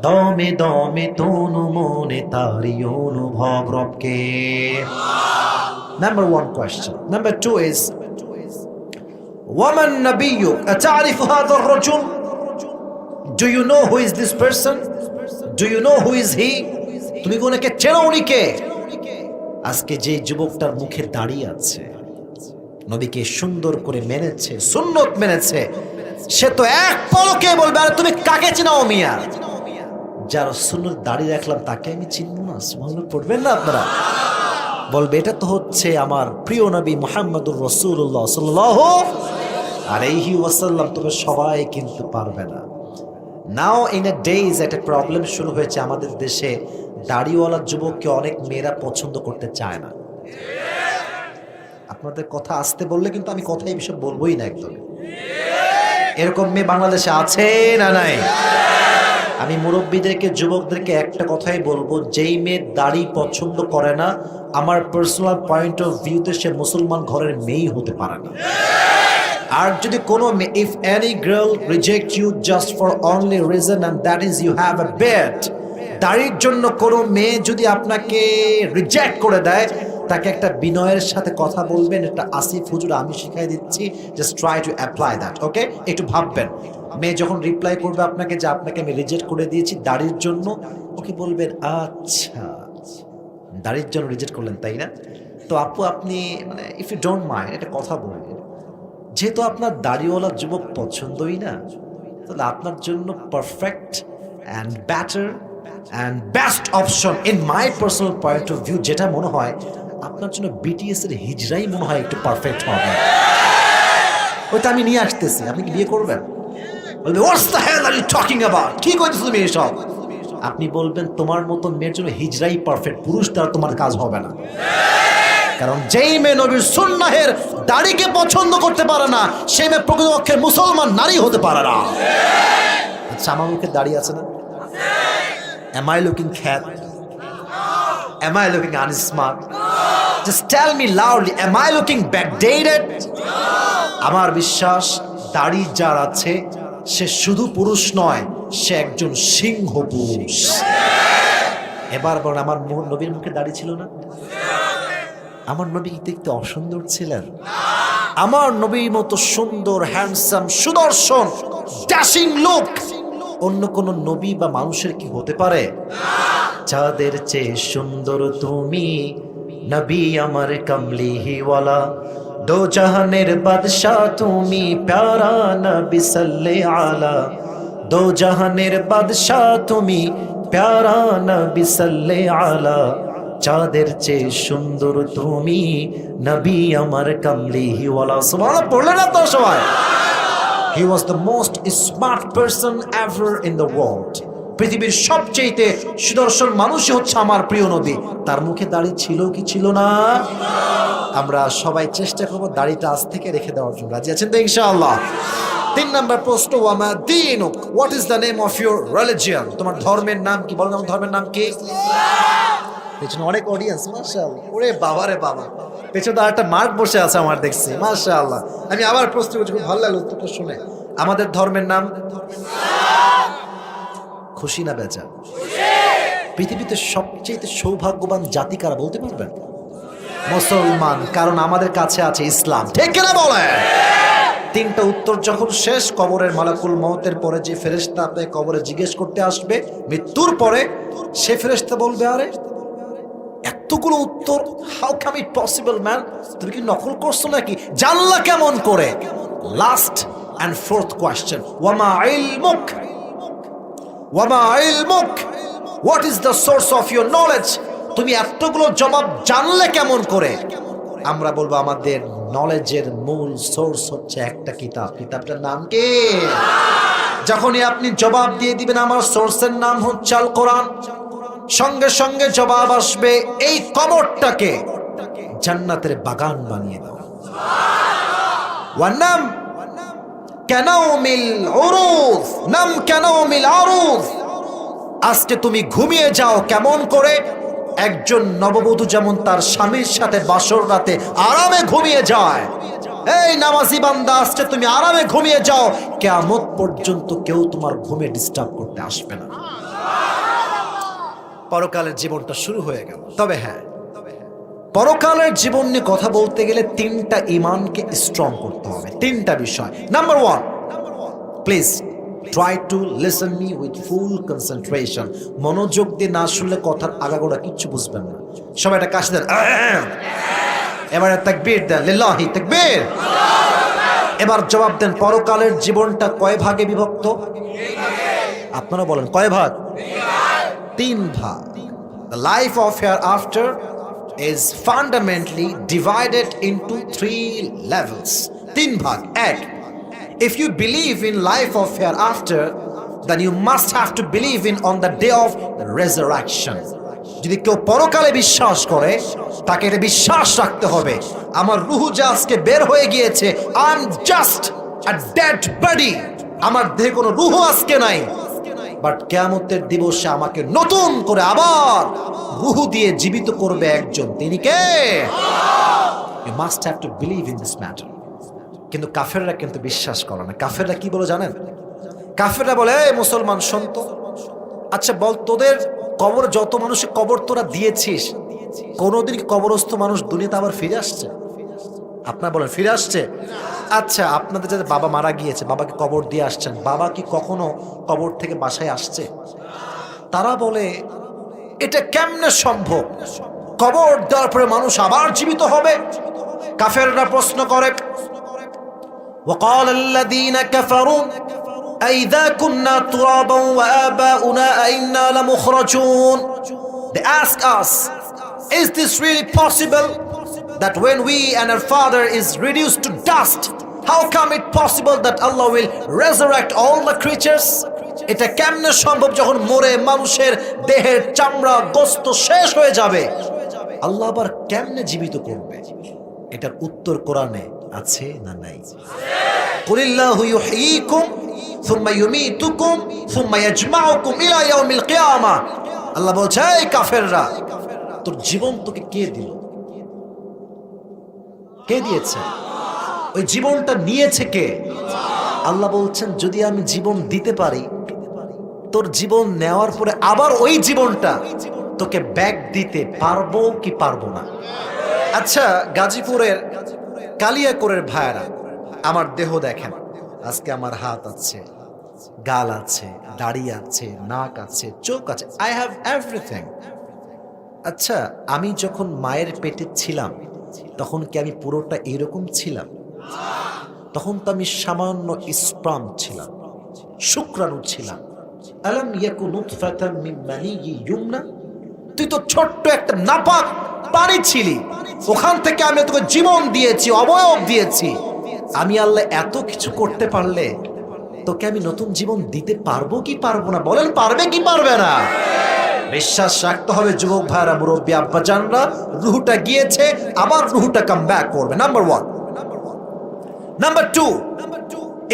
দমে দমে তনু মনে তারি অনুভব, রবকে। Number 1 question. Number 2 is وَمَنْ نَبِيُّكَ أَتَعْرِفُ هَذَا الرَّجُلُ? Do you know who is this person? Do you know who is he? তুমি কি ওনাকে চেনো? উনি কে? আজকে যে যুবকটার মুখে দাঁড়িয়ে আছে, নবীকে সুন্দর করে মেনেছে, সুন্নত মেনেছে, সে তো এক পলকে বলবে আরে তুমি কাকে চিনাও মিয়া? যার সুন্নত দাঁড়িয়ে রাখলাম তাকে আমি চিনব না? সুবহানাল্লাহ পড়বেন না আপনারা? বলবে এটা তো হচ্ছে আমার প্রিয় নবী মুহাম্মদুর রাসূলুল্লাহ সাল্লাল্লাহু আলাইহি ওয়াসাল্লাম। তবে সবাই কিন্তু পারবে না। নাও ইন এ ডেজ একটা প্রবলেম শুরু হয়েছে আমাদের দেশে। দাড়িওয়ালা যুবককে অনেক মেয়েরা পছন্দ করতে চায় না। আপনাদের কথা আসতে বললে কিন্তু আমি কথা এই বিষয়ে বলবোই না একদম। এরকম মেয়ে বাংলাদেশে আছে না নাই? আমি মুরব্বীদেরকে, যুবকদেরকে একটা কথাই বলবো, যেই মেয়ে দাড়ি পছন্দ করে না, আমার পার্সোনাল পয়েন্ট অফ ভিউতে সে মুসলমান ঘরের মেয়েই হতে পারে না। আর যদি কোনো মেয়ে, if any girl reject you just for only reason and that is you have a beard, দাড়ির জন্য কোনো মেয়ে যদি আপনাকে রিজেক্ট করে দেয়, তাকে একটা বিনয়ের সাথে কথা বলবেন, এটা আসিফ হুজুর আমি শিখাই দিচ্ছি, just try to apply that, okay? একটু ভাববেন। মেয়ে যখন রিপ্লাই করবে আপনাকে যে আপনাকে আমি রিজেক্ট করে দিয়েছি দাড়ির জন্য, ওকে বলবেন আচ্ছা দাড়ির জন্য রিজেক্ট করলেন তাই না? তো আপু আপনি মানে ইফ ইউ ডোন্ট মাইন্ড একটা কথা বলবেন, যেহেতু আপনার দাড়িওয়ালা যুবক পছন্দই না, তাহলে আপনার জন্য perfect and better and best option in my personal point of view যেটা মনে হয়, আপনার জন্য বিটিএস এর হিজরাই মনে হয় একটু পারফেক্ট হবে। ওইটা আমি নিয়ে আসতেছি, আপনি কি বিয়ে করবেন? বলবে what's the hell are you talking about, কি কইতেছো তুমি এসব? আপনি বলবেন তোমার মতো মেয়ের জন্য হিজরাই পারফেক্ট, পুরুষ দ্বারা তোমার কাজ হবে না। কারণ যেই মেয়ে নবীর সুন্নাহের দাড়িকে পছন্দ করতে পারে না, সেই মেয়ে প্রকৃতপক্ষে মুসলমান নারী হতে পারে না। আচ্ছা আমার মুখে দাড়ি আছে না? Am I looking fat? Am I looking unsmart? Just tell me loudly, am I looking backdated? আমার বিশ্বাস দাড়ি যার আছে সে শুধু পুরুষ নয়, সে একজন সিংহ পুরুষ। এবার বলেন আমার নবীর মুখে দাড়ি ছিল না? আমার নবী দেখতে অসুন্দর ছিলেন? আমার নবীর মতো সুন্দর, হ্যান্ডসাম, সুদর্শন, ড্যাশিং লুক অন্য কোন নবী বা মানুষের কি হতে পারে? চাঁদের চেয়ে সুন্দর তুমি, নবী আমার কমলিওয়ালা। দো জাহানের বাদশাহ তুমি, প্যারা নবী সাল্লে আলা। দো জাহানের বাদশাহ তুমি, প্যারা নবী সাল্লে আলা। চাঁদের চেয়ে সুন্দর তুমি, নবী আমার কমলিওয়ালা। সুবহানাল্লাহ পড়লে না তো সবাই? He was the most smart person ever in the world. পৃথিবীর সবচেয়ে সুদর্শন মানুষই হচ্ছে আমার প্রিয় নবী। তার মুখে দাড়ি ছিল কি ছিল না? আমরা সবাই চেষ্টা করব দাড়িটা আজ থেকে রেখে দেওয়ার জন্য। রাজি আছেন তো ইনশাআল্লাহ? 3 নম্বর প্রশ্ন, ওয়ামা দীনুক, what is the name of your religion? তোমার ধর্মের নাম কি? বলো, আমার ধর্মের নাম কি? পেছনে অনেক অডিয়েন্স, মাশাআল্লাহ। ওরে বাবা রে বাবা, পেছনে আর একটা মার্ক বসে আছে আমার, দেখছি, মাশাআল্লাহ। আমি আবার প্রশ্ন করছি, খুব ভালো লাগলো উত্তরটা শুনে। আমাদের ধর্মের নাম খুশি না বেজা? পৃথিবীতে সবচেয়ে সৌভাগ্যবান জাতি কারা বলতে পারবেন? মুসলমান, কারণ আমাদের কাছে আছে ইসলাম। ঠিক কিনা বলে? 3টা উত্তর যখন শেষ, কবরের মালাকুল মউতের পরে যে ফেরেশতা আপনাকে কবরে জিজ্ঞেস করতে আসবে মৃত্যুর পরে, সে ফেরেশতা বলবে, আরে এতগুলো উত্তর, how come it possible man? তুমি কি নকল করছো নাকি? জানলা কেমন করে? লাস্ট এন্ড ফোর্থ কোয়েশ্চেন, ওয়ামা ইলমুক, ওয়ামা ইলমুক, what is the source of your knowledge? তুমি এতগুলো জবাব জানলে কেমন করে? আমরা বলবো আমাদের নলেজের মূল সোর্স হচ্ছে একটা কিতাব। কিতাবটার নাম কি? যখনই আপনি জবাব দিয়ে দিবেন আমার সোর্সের নাম হচ্ছে আল কোরআন, সঙ্গে সঙ্গে জবাব আসবে, এই কবরটাকে জান্নাতের বাগান বানিয়ে দাও। ওয়ান্নাম কানাউমিল উরুজ, নাম কানাউমিল আরুজ। আজকে তুমি ঘুমিয়ে যাও কেমন করে? একজন নববধূ যেমন তার স্বামীর সাথে বাসর রাতে আরামে ঘুমিয়ে যায়, এই নামাজি বান্দা, আজকে তুমি আরামে ঘুমিয়ে যাও, কিয়ামত পর্যন্ত কেউ তোমার ঘুমে ডিস্টার্ব করতে আসবে না। পরকালের জীবনটা শুরু হয়ে গেল। তবে হ্যাঁ, পরকালের জীবন নিয়ে কথা বলতে গেলে 3টা ঈমানকে স্ট্রং করতে হবে। 3টা বিষয়। Number 1, please try to listen me with full concentration. মনোযোগ দিয়ে না শুনলে কথার আগাগোড়া কিচ্ছু বুঝবেন না। সবাই একটা কাশি দেন, এবারে তাকবীর দেন, লিল্লাহি তাকবীর। এবার জবাব দেন, পরকালের জীবনটা কয় ভাগে বিভক্ত? আপনারা বলেন, কয় ভাগ? 3 ভাগ। The life of hereafter is fundamentally divided into 3 levels. 3 ভাগ। 1, if you believe in life of hereafter, then you must have to believe in on the day of resurrection. যদি কেউ পরকালে বিশ্বাস করে, তাকে এটা বিশ্বাস রাখতে হবে, আমার রূহ যে আজকে বের হয়ে গিয়েছে, I am just a dead body, আমার দেহে কোনো রূহ আজকে নাই, বাট কিয়ামতের দিবসে আমাকে নতুন করে আবার রূহ দিয়ে জীবিত করবে একজন, তিনি কে? You must have to believe in this matter. কিন্তু কাফেররা কিন্তু বিশ্বাস করে না। কাফেররা কি বলে জানেন? কাফেররা বলে, এই মুসলমান শোন তো, আচ্ছা বল, তোদের কবর যত মানুষের কবর তোরা দিয়েছিস, কোনোদিন কি কবরস্থ মানুষ দুনিয়াতে আবার ফিরে আসছে? আপনারা বলেন, ফিরে আসছে? আচ্ছা, আপনাদের যাদের বাবা মারা গিয়েছে, বাবাকে কবর দিয়ে আসছেন, বাবা কি কখনো কবর থেকে বাসায় আসছে? তারা বলে, এটা কেমনে সম্ভব? কবর দেওয়ার পরে মানুষ আবার জীবিত হবে? কাফেররা প্রশ্ন করে, وقال الذين كفروا أئذا كنا ترابا وآباؤنا أئنا لمخرجون. They ask us, is this really possible that when we and our father is reduced to dust, how come it possible that Allah will resurrect all the creatures? এটা কেমনে সম্ভব যখন মরে মানুষের দেহের চামড়া গোস্ত শেষ হয়ে যাবে, আল্লাহ আবার কেমনে জীবিত করবে? এটার উত্তর কোরআনে আছে না নাই? কুলিল্লাহু ইউহয়িকুম সুম্মা ইউমীতুকুম সুম্মা ইয়াজমাউকুম ইলা ইয়াউমিল কিয়ামা। আল্লাহ বলছে, এই কাফেররা, তোর জীবন তোকে কে দিল? কে দিয়েছে? ওই জীবনটা নিয়েছে কে? আল্লাহ বলছেন, যদি আমি জীবন দিতে পারি, তোর জীবন নেওয়ার পরে আবার ওই জীবনটা তোকে ব্যাক দিতে পারবো কি পারবো না? আচ্ছা, গাজীপুরের কালিয়াকৈরের ভাইয়েরা, আমার দেহ দেখেন, আজকে আমার হাত আছে, গাল আছে, দাড়ি আছে, নাক আছে, চোখ আছে, আই হ্যাভ এভরিথিং। আচ্ছা, আমি যখন মায়ের পেটে ছিলাম তখন কি আমি পুরোটা এরকম ছিলাম? তখন তো আমি সামান্য স্পার্ম ছিলাম, শুক্রাণু ছিলাম। আলাম ইয়াকু নুতফাতাম মিন মানিয়্যিন ইউমনা, তুই তো ছোট্ট একটা নাপাক পানি ছিলি, ওখান থেকে আমি তোকে জীবন দিয়েছি, অবয়ব দিয়েছি। আমি আল্লাহ এত কিছু করতে পারলে তোকে আমি নতুন জীবন দিতে পারবো কি পারবো না? বলেন পারবে কি পারবে না? বিশ্বাস রাখতে হবে যুবক ভাইরা, মুরব্বী আব্বাজানরা, রুহটা গিয়েছে, আবার রুহটা কাম ব্যাক করবে। Number 1। Number 2,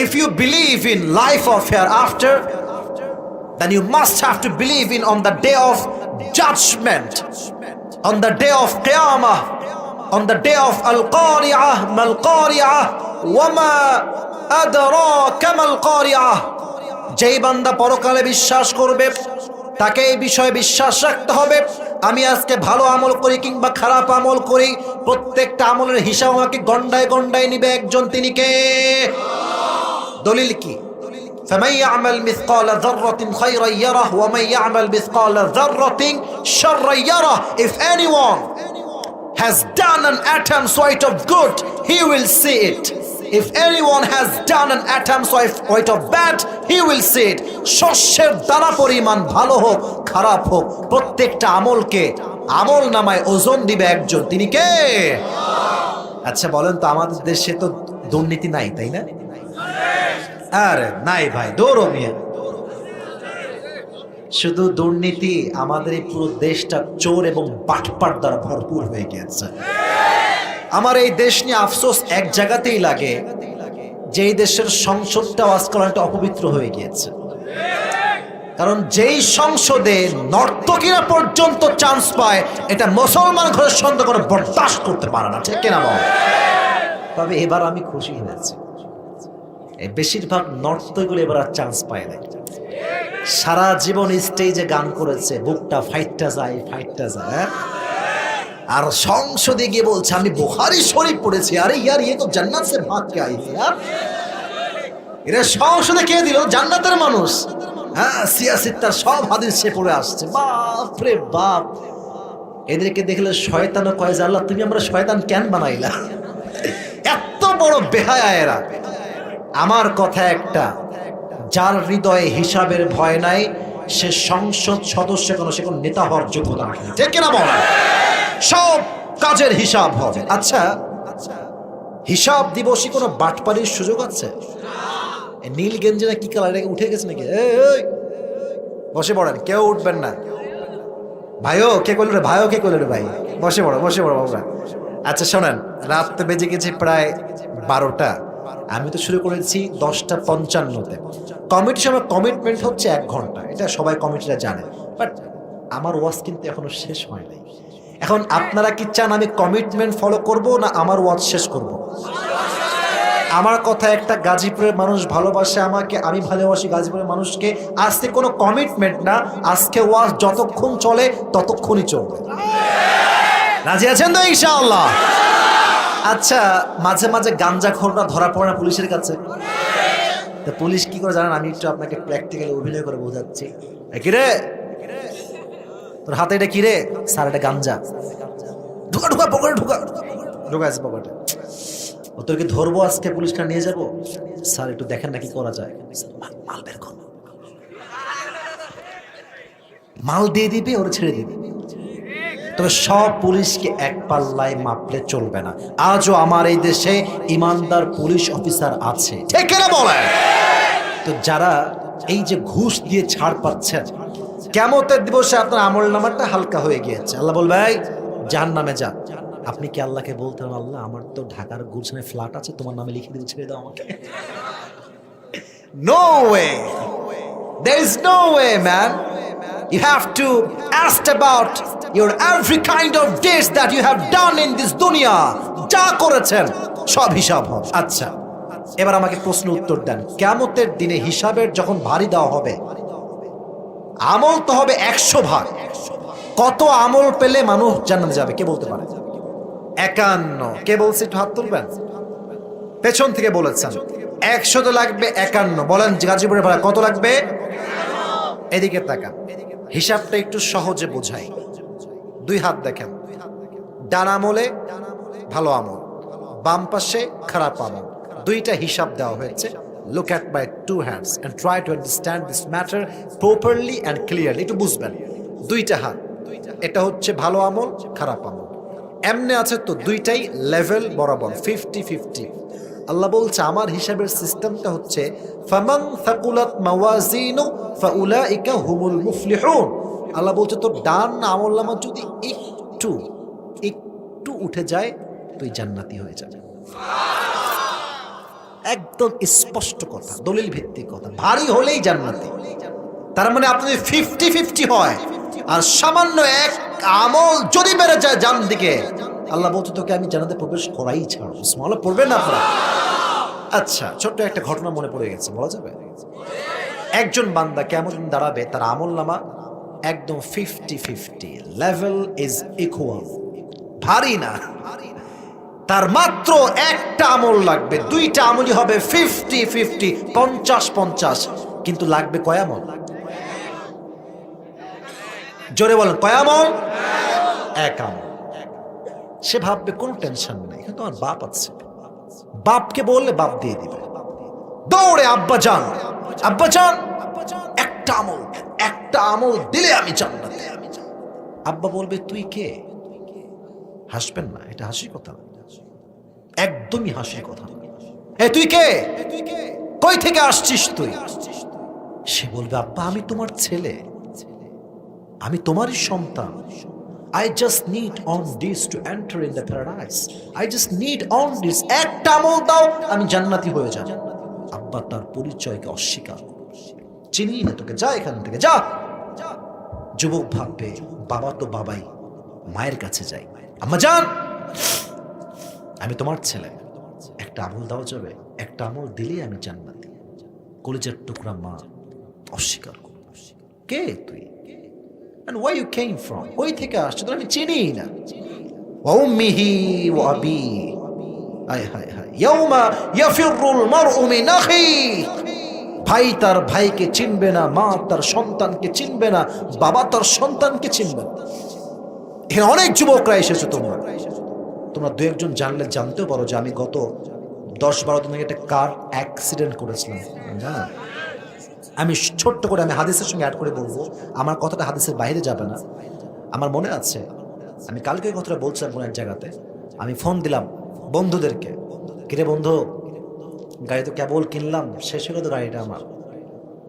if you believe in life of hereafter, then you must have to believe in on the day of judgment, on the day of qiyamah, on the day of al-qari'ah, mal qari'ah, wama adraka mal qari'ah। যেই বান্দা পরকালে বিশ্বাস করবে তাকে এই বিষয়ে বিশ্বাস রাখতে হবে, আমি আজকে ভালো আমল করি কিংবা খারাপ আমল করি, প্রত্যেকটা আমলের হিসাব আমাকে গন্ডায় গন্ডায় নিবে একজন, তিনি কে? দলিল কি? فمن يعمل مثقال ذرة خيرا يره ومن يعمل مثقال ذرة شرا يره। If anyone has done an atom's weight of good, he will see it. If anyone has done an atom's weight of bad, he will see it. শস্যের দানা পরিমাণ ভালো হোক খারাপ হোক, প্রত্যেকটা আমলকে আমল নামায় ওজন দিবে একজন, তিনি কে? আচ্ছা বলেন তো, আমাদের দেশে তো দুর্নীতি নাই, তাই না? আরে নাই ভাই, দৌড়ো মিয়া। শুধু দুর্নীতি, আমাদের এই পুরো দেশটা চোর এবং বাটপাট দ্বারা ভরপুর হয়ে গিয়েছে। আমার এই দেশ নিয়ে আফসোস এক জায়গাতেই লাগে, যে এই দেশের সংসদটাও আজকাল একটা অপবিত্র হয়ে গিয়েছে। কারণ যেই সংসদে নর্তকীরা পর্যন্ত চান্স পায়, এটা মুসলমান ঘরের সন্তান করে বরদাস্ত করতে পারে না, ঠিক কিনা বল? তবে এবার আমি খুশি হয়েছি, বেশিরভাগ নর্তকীগুলো এবার আর চান্স পায় না। সারা জীবন স্টেজে গান করেছে, বুকটা ফাইটটা যায় ফাইটটা যায়, আর সংসদে গিয়ে বলছে আমি বুখারী শরীফ পড়েছি। আরে ইয়ার, ये तो जन्नत से भाग के आई थी यार। এরা সংসদে কে দিল? জান্নাতের মানুষ। হ্যাঁ, সিয়াসিত্তার সব হাদিস সে পড়ে আসছে। বাপ রে বাপ, এদেরকে দেখলে শয়তানও কয় যে আল্লাহ তুমি আমরা শয়তান কেন বানাইলা? এত বড় বেহায়া এরা। আমার কথা একটা, যার হৃদয়ে হিসাবের ভয় নাই, সে সংসদ সদস্য কোনো, সে কোনো নেতা হওয়ার যোগ্যতা রাখে না, ঠিক কিনা বলেন? সব কাজের হিসাব হবে। আচ্ছা, হিসাব দিবসে কোনো বাটপাড়ির সুযোগ আছে? নীল গেঞ্জি না কি কালার, উঠে গেছে নাকি? বসে পড়েন, কেউ উঠবেন না। ভাইও কে করলো রে, ভাইও কে করলো রে, ভাই বসে পড়ো, বসে পড়ো বাবুরা। আচ্ছা শোনেন, রাত তো বেজে গেছে প্রায় 12টা। আমি তো শুরু করেছি 10:55-তে। কমিটির সময় কমিটমেন্ট হচ্ছে 1 ঘন্টা, এটা সবাই কমিটিরা জানে। বাট আমার ওয়াজ কিন্তু এখনো শেষ হয় নাই। এখন আপনারা কি চান আমি কমিটমেন্ট ফলো করব না আমার ওয়াজ শেষ করব? আমার কথা একটা, গাজীপুরের মানুষ ভালোবাসে আমাকে, আমি ভালোবাসি গাজীপুরের মানুষকে। আজকে কোনো কমিটমেন্ট না, আজকে ওয়াজ যতক্ষণ চলে ততক্ষণই চলবে। রাজি আছেন তো ইনশাআল্লাহ? আচ্ছা, মাঝে মাঝে গাঞ্জাখোররা ধরা পড়ে না পুলিশের কাছে? তো পুলিশ কি করে জানেন? আমি একটু আপনাকে প্র্যাকটিক্যালি অভিনয় করে বোঝাচ্ছি। কিরে, তোর হাতে এটা কিরে? স্যার এটা গাঞ্জা। ঢুকা ঢুকা পকেটে, ঢুকা ঢুকা আছে পকেটে। ও তোকে ধরবো আজকে, পুলিশকে নিয়ে যাবো। স্যার একটু দেখেন না কি করা যায়। মাল বের কর, মাল দিয়ে দিবে, ওরা ছেড়ে দিবে। তবে সব পুলিশকে এক পাল্লায় মাপলে চলবে না। আজও আমার এই দেশে ইমানদার পুলিশ অফিসার আছে, ঠিক না বলে? তো যারা এই যে ঘুষ দিয়ে ছাড় পাচ্ছেন, কিয়ামতের দিবসে আপনার আমল নামাটা হালকা হয়ে গিয়েছে। আল্লাহ বলবে এই জাহান্নামে যা। আপনি কি আল্লাহকে বলতে হবে আল্লাহ আমার তো ঢাকার গুলশানে ফ্ল্যাট আছে, তোমার নামে লিখে দিয়ে ছেড়ে দাও আমাকে? No way. There is no way, man. You have to ask about your every kind of deeds that you have done in this dunya. যা করেছেন সব হিসাব হবে। আচ্ছা, এবার আমাকে প্রশ্ন উত্তর দেন, কিয়ামতের দিনে হিসাবের যখন ভারী দেওয়া হবে, আমল তো হবে 100 ভাগ। কত আমল পেলে মানুষ জান্নাতে যাবে কে বলতে পারে? 51। কে বলছে একটু হাত তুলবেন? পেছন থেকে বলেছেন। 100 তো লাগবে 51। বলেন গাজীপুরের ভাড়া কত লাগবে? এদিকে তাকান, হিসাবটা একটু সহজে বোঝাই। 2 হাত দেখেন, ডান আমলে ভালো আমল, বাম পাশে খারাপ আমল, দুইটা হিসাব দেওয়া হয়েছে। Look at my 2 hands and try to understand this matter properly and clearly. একটু বুঝবেন, দুইটা হাত, এটা হচ্ছে ভালো আমল, খারাপ আমল, এমনি আছে তো দুইটাই লেভেল বরাবর 50-50। আল্লাহ বলছে আমার হিসাবের সিস্টেমটা হচ্ছে ফামান থাকুলাত মাওয়াজিনু ফাউলাইকা হুমুল মুফলিহুন। আল্লাহ বলছে তোর ডান আমলনামা যদি একটু একটু উঠে যায় তুই জান্নাতি হয়ে যাবে। একদম স্পষ্ট কথা, দলিল ভিত্তিক কথা, ভারী হলেই জান্নাতি। তার মানে আপনি 50-50 হয় আর সামান্য এক আমল যদি বেড়ে যায় ডান দিকে, আল্লাহ বলছে তোকে আমি জান্নাতে প্রবেশ করাই ছাড়ব। সুবহানাল্লাহ পড়বেন না আপনারা? আচ্ছা, ছোট্ট একটা ঘটনা মনে পড়ে গেছে, বলা যাবে? একজন বান্দা কেমন দাঁড়াবে, তার আমল নামা একদম 50-50, লেভেল ইজ ইকুয়াল, ভারী না। তার মাত্র একটা আমল লাগবে, দুইটা আমলই হবে 50-50, 50-50, কিন্তু লাগবে কয় আমল? জোরে বলেন, কয় আমল? এক আমল। সে ভাববে কোনো টেনশন নেই, কিন্তু আমার বাপ আছে, বাপকে বললে বাপ দিয়ে দিবে। দৌড়ে আব্বা যান, আব্বা যান, একটা আমল দিলে আমি জান্নাতে। আব্বা বলবে তুই কে? হাসবেন না, এটা হাসির কথা না, একদমই হাসির কথা না। তুই কে? কই থেকে আসছিস তুই? সে বলবে আব্বা আমি তোমার ছেলে, আমি তোমারই সন্তান। I just need on this to enter in the paradise. I just need on this. একটা আমল দাও আমি জান্নাতি হয়ে যাব। আব্বা তার পরিচয়কে অস্বীকার, চিনি না তোকে, যা এখান থেকে যা। যুবক ভাববে বাবা তো বাবাই, মায়ের কাছে যাই। আম্মা জান, আমি তোমার ছেলে, একটা আমল দাও যাবে? একটা আমল দিলেই আমি জান্নাতি। কলিজার টুকরা মা অস্বীকার করল। কে তুই? And where you came from? কই থেকে আসছো? তো আমি চিনি না। ওয়া উম্মিহি ওয়া আবি, হায় হায় হায়, ইয়াউমা ইয়াফিরুল মারউ মিন আখি। ভাই তার ভাইকে চিনবে না, মা তার সন্তানকে চিনবে না, বাবা তার সন্তানকে চিনবে না। এখানে অনেক যুবকরা এসেছে, তোমরা দু একজন জানলে জানতেও পারো যে আমি গত 10-12 দিন আগে একটা কার অ্যাক্সিডেন্ট করেছিলাম, জানো? আমি ছোট্ট করে আমি হাদিসের সঙ্গে অ্যাড করে বলবো, আমার কথাটা হাদিসের বাইরে যাবে না। আমার মনে আছে আমি কালকে কথাটা বলছিলাম কোনো এক জায়গাতে, আমি ফোন দিলাম বন্ধুদেরকে, কিরে বন্ধু গাড়ি তো কেবল কিনলাম, শেষ হলো তো গাড়িটা আমার।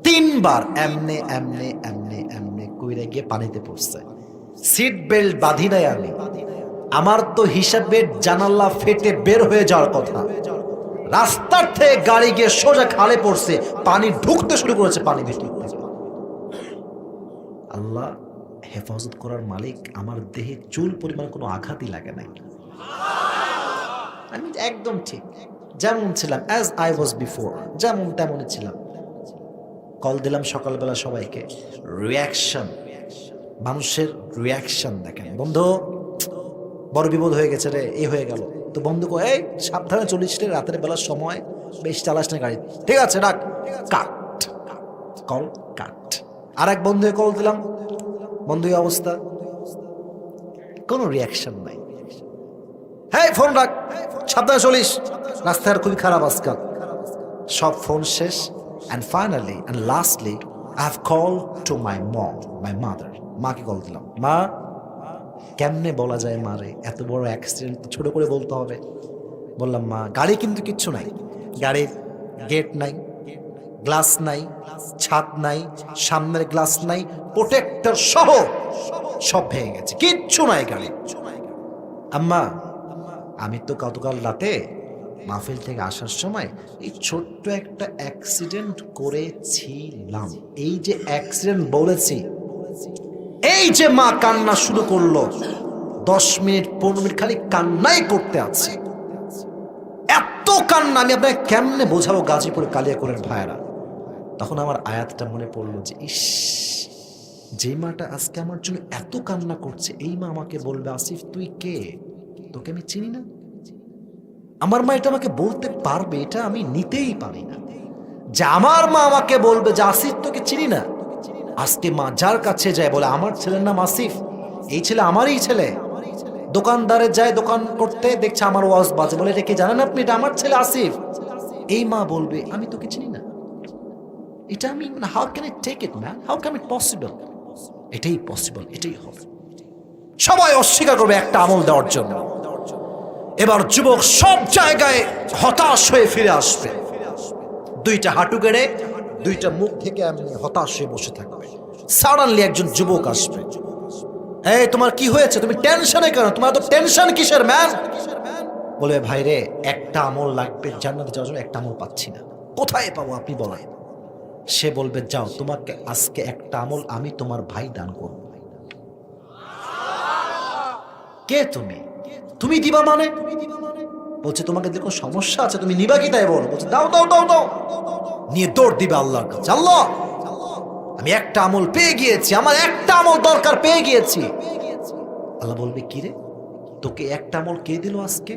3 বার এমনে এমনে এমনে এমনে কইরে গিয়ে পানিতে পড়ছে। সিট বেল্ট বাঁধি নাই আমি, আমার তো হিসাবের জানালা ফেটে বের হয়ে যাওয়ার কথা। রাস্তার থেকে গাড়ি গিয়ে সোজা খালে পড়ছে, পানি ঢুকতে শুরু করেছে, পানি ভিতর থেকে। আল্লাহ হেফাজত করার মালিক, আমার দেহে চুল পরিমাণ কোনো আঘাতই লাগে নাই। আমি একদম ঠিক যেমন ছিলাম, অ্যাজ আই ওয়াজ বিফোর, যেমন তেমনই ছিলাম। কল দিলাম সকালবেলা সবাইকে, রিয়াকশন, মানুষের রিয়াকশন দেখেন, বন্ধু বড় বিপদ হয়ে গেছে রে, এই হয়ে গেল। তো বন্ধু কো, এই সাবধানে চলিস রে, রাতের বেলার সময় বেশি চালাস না গাড়ি, ঠিক আছে রাখ। কাট, কল কাট। আর এক বন্ধু কল দিলাম, বন্ধু এই অবস্থা, কোনো রিয়াকশন নাই। হ্যাঁ ফোন রাখ, সাবধানে চলিস, রাস্তার খুবই খারাপ আজকাল। সব ফোন শেষ। And finally and lastly I have called to my mom, my mother. মাকে কল দিলাম, মা কেমনে বলা যায় মারে, এত বড় অ্যাক্সিডেন্ট ছোট করে বলতে হবে। বললাম মা গাড়ি কিন্তু কিচ্ছু নাই, গাড়ির গেট নাই, গ্লাস নাই, ছাদ নাই, সামনের গ্লাস নাই, প্রোটেক্টর সহ সব ভেঙে গেছে, কিচ্ছু নাই গাড়ি। আম্মা আমি তো গতকাল রাতে মাহফিল থেকে আসার সময় এই ছোট্ট একটা অ্যাক্সিডেন্ট করেছিলাম। এই যে অ্যাক্সিডেন্ট বলেছি, এই যে মা কান্না শুরু করলো, 10 মিনিট 15 মিনিট খালি কান্নাই করতে আছে। এত কান্না আমি আপনাকে কেমনে বোঝাবো গাজীপুর কালিয়াকৈরের ভাইয়েরা। তখন আমার আয়াতটা মনে পড়লো যে ইস, যে মাটা আজকে আমার জন্য এত কান্না করছে, এই মা আমাকে বলবে আসিফ তুই কে, তোকে আমি চিনি না। আমার মা এটা আমাকে বলতে পারবে, এটা আমি নিতেই পারি না যে আমার মা আমাকে বলবে যে আসিফ তোকে চিনি না। আজকে মা যার কাছে যায় বলে আমার ছেলের নাম আসিফ, এই ছেলে আমারই ছেলে। দোকানদারে যায় দোকান করতে, দেখছে আমার ওয়াজ বাজে, বলে এটা কি জানেন আপনি, এটা আমার ছেলে আসিফ। এই মা বলবে আমি তোকে চিনি না। এটা আমি how can I take it man, how can it possible? এটাই পসিবল, এটাই হবে। সবাই অস্বীকার করবে একটা আমল দেওয়ার জন্য। এবার যুবক সব জায়গায় হতাশ হয়ে ফিরে আসবে, দুইটা হাঁটু গেড়ে দুইটা মুখ থেকে এমনি হতাশ হয়ে বসে থাকবে। সাডেনলি একজন যুবক আসবে, এই তোমার কি হয়েছে, তুমি টেনশনে কেন, তোমার তো টেনশন কিসের ম্যান? বলে ভাই রে, একটা আমল লাগবে জান্নাতে যাওয়ার জন্য, একটা আমল পাচ্ছি না, কোথায় পাবো আপনি বলেন। সে বলবে যাও, তোমাকে আজকে একটা আমল আমি তোমার ভাই দান করব। কে তুমি? তুমি দিবা মানে? বলছে তোমাকে দেখো সমস্যা আছে, তুমি নিবা কি তাই বলো? বলছে দাও দাও দাও দাও, নিয়ে দৌড় দিবে আল্লাহর কাছে। আল্লাহ, আমি একটা আমল পেয়ে গিয়েছি, আমার একটা আমল দরকার পেয়ে গিয়েছি। আল্লাহ বলবে কি রে, তোকে একটা আমল কে দিল আজকে?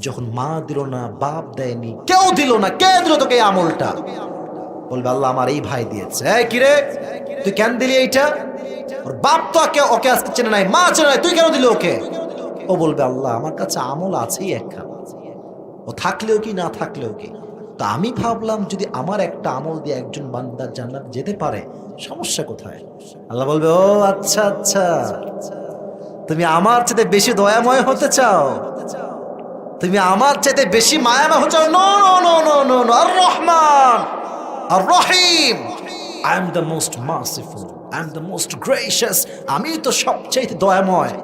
যখন মা দিল না, বাপ দেয়নি, কেউ দিল না, কে দিল তোকে এই আমলটা? বলবে আল্লাহ আমার এই ভাই দিয়েছে। এই কি রে, তুই কেন দিলি এইটা? ওর বাপ তো ওকে আজকে চেনে নাই, মা চেনে নাই, তুই কেন দিলি ওকে? ও বলবে আল্লাহ আমার কাছে আমল আছেই একখানা, ও থাকলেও কি না থাকলেও কি, তা আমি ভাবলাম যদি আমার একটা আমল দিয়ে একজন বান্দার জান্নাত যেতে পারে, সমস্যা কোথায়? আল্লাহ বলবে ও আচ্ছা আচ্ছা, তুমি আমার চাইতে বেশি দয়াময় হতে চাও, তুমি আমার চাইতে বেশি মায়াময় হতে চাও? No no no no no no, আর রহমান আর রহিম, I am the most merciful, I am the most gracious, আমি তো সবচেয়ে দয়াময়।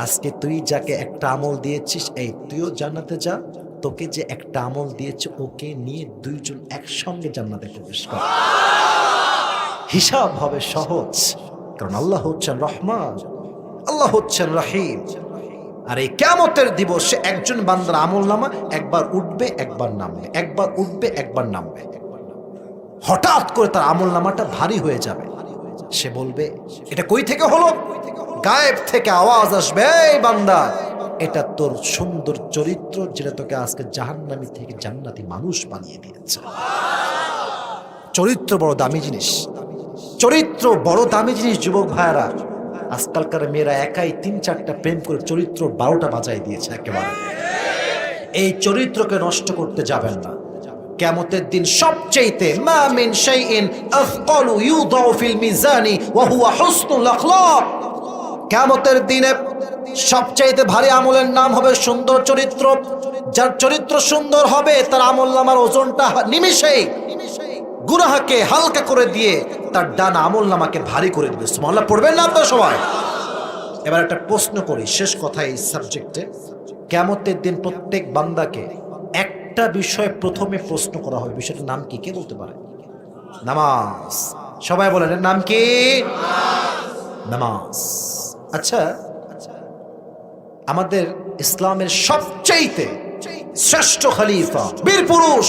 আজকে তুই যাকে একটা আমল দিয়েছিস, এই তুইও জান্নাতে যা, তোকে যে একটা আমল দিয়েছে ওকে নিয়ে দুইজন একসঙ্গে জান্নাতে প্রবেশ কর। হিসাব হবে সহজ, কারণ আল্লাহ হচ্ছেন রহমান, আল্লাহ হচ্ছেন রহিম। আর এই কিয়ামতের দিবসে একজন বান্দার আমল নামা একবার উঠবে একবার নামবে, একবার উঠবে একবার নামবে। হঠাৎ করে তার আমল নামাটা ভারী হয়ে যাবে, সে বলবে এটা কই থেকে হলো? গায়েব থেকে আওয়াজ আসবে, এই বান্দা, এটা তোর সুন্দর চরিত্র যেটা তোকে আজকে জাহান্নামী থেকে জান্নাতি মানুষ বানিয়ে দিয়েছে। চরিত্র বড় দামি জিনিস, চরিত্র বড় দামি জিনিস। যুবক ভাইয়েরা, আজকালকার মেয়েরা একাই 3-4টা প্রেম করে চরিত্র 12টা বাজায় দিয়েছে একেবারে। এই চরিত্রকে নষ্ট করতে যাবেন না। কিয়ামতের দিন সবচেয়ে মা মিন শাইইন আফকালু ইউদাউ ফিল মিজানি ওয়া হুয়া হুসনুল আখলাক, কিয়ামতের দিনে সবচেয়ে ভারী আমলের নাম হবে সুন্দর চরিত্র। যার চরিত্র সুন্দর হবে তার আমলনামার ওজনটা নিমিষেই গুনাহকে হালকা করে দিয়ে তার ডান আমলনামাকে ভারী করে দিবে। সুবহানাল্লাহ পড়বেন না আপনারা সবাই? এবার একটা প্রশ্ন করি, শেষ কথা এই সাবজেক্টে। কিয়ামতের দিন প্রত্যেক বান্দাকে একটা বিষয় প্রথমে প্রশ্ন করা হবে, বিষয়টার নাম কি? কে বলতে পারে? নামাজ। সবাই বলেন এর নাম কি? নামাজ। আচ্ছা, আমাদের ইসলামের সবচেয়ে শ্রেষ্ঠ খলিফা, বীর পুরুষ,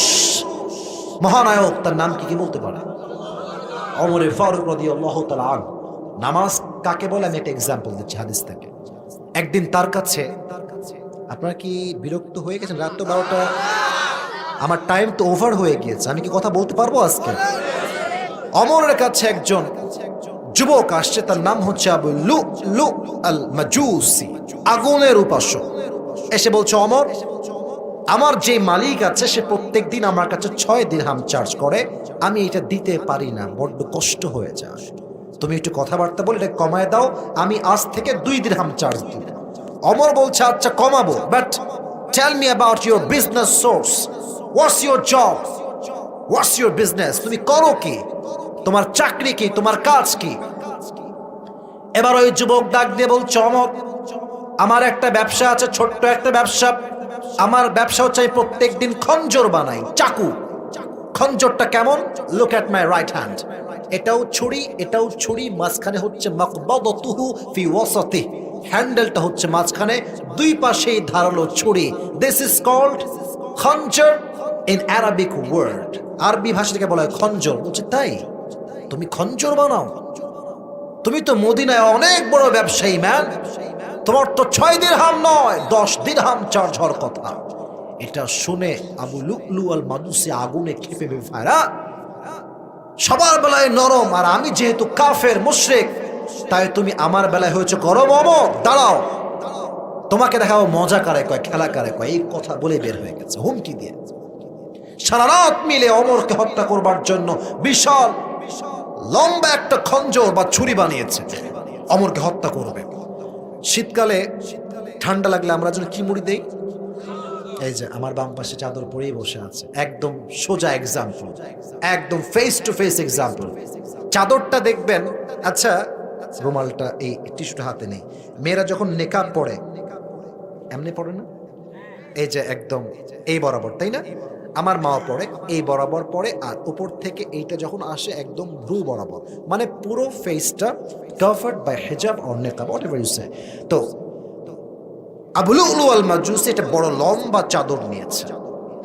মহানায়ক, তার নাম কি? কি বলতে পারে? ওমর ফারুক রাদিয়াল্লাহু তাআলা আনহু। নামাজ কাকে বলে আমি একটা এক্সাম্পল দিচ্ছি হাদিস থেকে। একদিন তার কাছে, আপনারা কি বিরক্ত হয়ে গেছেন? রাত তো 12টা, আমার টাইম তো ওভার হয়ে গিয়েছে, আমি কি কথা বলতে পারবো আজকে? ওমরের কাছে একজন যুবক আসছে, তার নাম হচ্ছে আবু লুলু আল মাজুসি, আগুনের উপাসক। এসে বলছে ওমর, আমার যে মালিক আছে সে প্রত্যেকদিন আমার কাছে 6 দিরহাম চার্জ করে, আমি এটা দিতে পারি না, বড্ড কষ্ট হয়ে যায়, তুমি একটু কথাবার্তা বলে এটা কমায় দাও, আমি আজ থেকে 2 দিরহাম চার্জ দিব। ওমর বলছে আচ্ছা কমাবো, but tell me about your business source, what's your job, what's your business, তুমি করো কি, তোমার চাকরি কি, তোমার কাজ কি? এবার ওই যুবক ডাক দিয়ে বলছে ওমর, আমার একটা ব্যবসা আছে, ছোট্ট একটা ব্যবসা। আমার ব্যবসা হচ্ছে আমি প্রত্যেক দিন খঞ্জর বানাই, চাকু। খঞ্জরটা কেমন? Look at my right hand, এটাও ছুরি এটাও ছুরি, মাঝখানে হচ্ছে মাকবাদাতুহু ফি ওয়াসাতি, হ্যান্ডেলটা হচ্ছে মাঝখানে, দুই পাশেই ধারালো ছুরি। This is called khanjar in Arabic word, আরবি ভাষা থেকে বলা হয় খঞ্জর। বলছে তাই তুমি খঞ্জর বানাও? তুমি তো মদিনায় অনেক বড় ব্যবসায়ী ম্যান, তোমার তো 6 দিরহাম নয় 10 দিরহাম চার্জ হওয়ার কথা। এটা শুনে আবু লু'লু আল মাজুসি আগুনে ক্ষেপে ফায়রা, সবার বেলায় নরম আর আমি যেহেতু কাফের মুশরিক, তাই তুমি আমার বেলায় হয়েছে গরম। ওমর দাঁড়াও, তোমাকে দেখাবো মজা কারে কয়, খেলা কারে কয়। এই কথা বলে বের হয়ে গেছে হুমকি দিয়ে। সারা রাত মিলে ওমরকে হত্যা করবার জন্য বিশাল লম্বা একটা খঞ্জর বা ছুরি বানিয়েছে, ওমরকে হত্যা করবে। শীতকালে ঠান্ডা লাগলে আমরা যেন কি মুড়ি দেই, এই যে আমার বাম পাশে চাদর পরেই বসে আছে, একদম সোজা এক্সাম্পল, একদম ফেস টু ফেস এক্সাম্পল। চাদরটা দেখবেন, আচ্ছা রুমালটা এই টিস্যুটা হাতে নেই, মেয়েরা যখন নেকাব পরে এমনি পড়ে না, এই যে একদম এই বরাবর, তাই না? আমার মা পড়ে এই বরাবর পড়ে, আর উপর থেকে এইটা যখন আসে একদম ভ্রু বরাবর, মানে পুরো ফেসটা কভার্ড বাই হিজাব অর নেকাব, হোয়াটএভার ইউ সে। তো আবু লু'লু আল মাজুসি এটা বড় লম্বা চাদর নিয়েছে।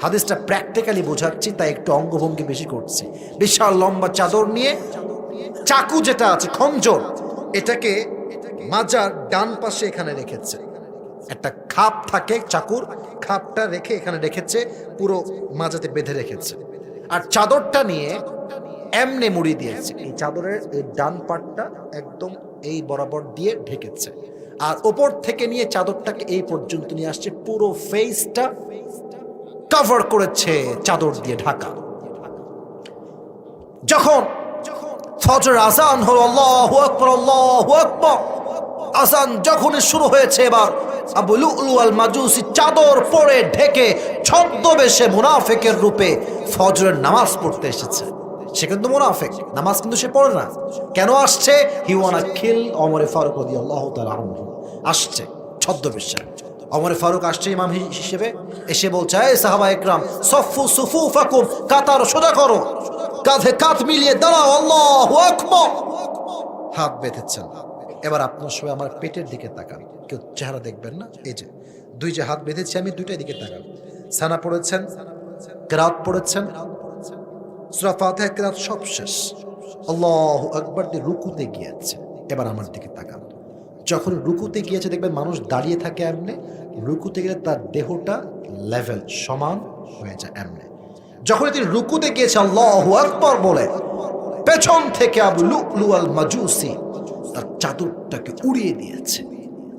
হাদিসটা প্র্যাকটিক্যালি বোঝাচ্ছি তাই একটু অঙ্গভঙ্গি বেশি করছি। বিশাল লম্বা চাদর নিয়ে চাকু যেটা আছে খঞ্জর, এটাকে মাজার ডান পাশে এখানে রেখেছে, একটা খাপ থাকে চাকুর, খাপটা রেখে এখানে রেখেছে, পুরো মাজাতে বেঁধে রেখেছে। আর চাদরটা নিয়ে এমনে মুড়ি দিয়েছে, এই চাদরের এই ডান পাটটা একদম এই বরাবর দিয়ে ঢেকেছে, আর ওপর থেকে নিয়ে চাদরটাকে এই পর্যন্ত নিয়ে আসছে, পুরো ফেসটা কভার করেছে চাদর দিয়ে ঢাকা। যখন ফজর আজান হলো, আল্লাহু আকবার আল্লাহু আকবার, আজান যখনই শুরু হয়েছে, এবার আবু লু'লু আল মাজুসি চাদর পরে ঢেকে ছদ্মবেশে মুনাফিকের রূপে ফজরের নামাজ পড়তে এসেছে। সে কিন্তু মুনাফিক, নামাজ কিন্তু সে পড়ে না। কেন আসছে? হি ওয়ানা কিল ওমর ফারুক রাদিয়াল্লাহু তাআলা আনহু। আসছে ছদ্মবেশে। ওমর ফারুক আসছে ইমাম হিসেবে, এসে বলছে, এই সাহাবা ইকরাম সফু সুফুফাকুম, কাতার সোজা করো, কাঁধে কাঁধ মিলিয়ে দাঁড়াও, আল্লাহু আকবার। হাত বেঁধেছেন। এবার আপনার সবাই আমার পেটের দিকে তাকান, কেউ চেহারা দেখবেন না। এই যে দুই যে হাত বেঁধেছি আমি, দুইটাই দিকে তাকান। সানা পড়েছেন, কিরাত পড়েছেন, সূরা ফাতিহা কিরাত সব শেষ, আল্লাহু আকবার দিয়ে রুকুতে গিয়েছে। এবার আমার দিকে তাকান। যখন রুকুতে গিয়েছে দেখবেন মানুষ দাঁড়িয়ে থাকে এমনি, রুকুতে গেলে তার দেহটা লেভেল সমান হয়ে যায় এমনি। যখন তিনি রুকুতে গিয়েছে আল্লাহু আকবার বলে, পেছন থেকে আবু লু'লু আল মাজুসি তার চাদরটাকে উড়িয়ে দিয়েছে,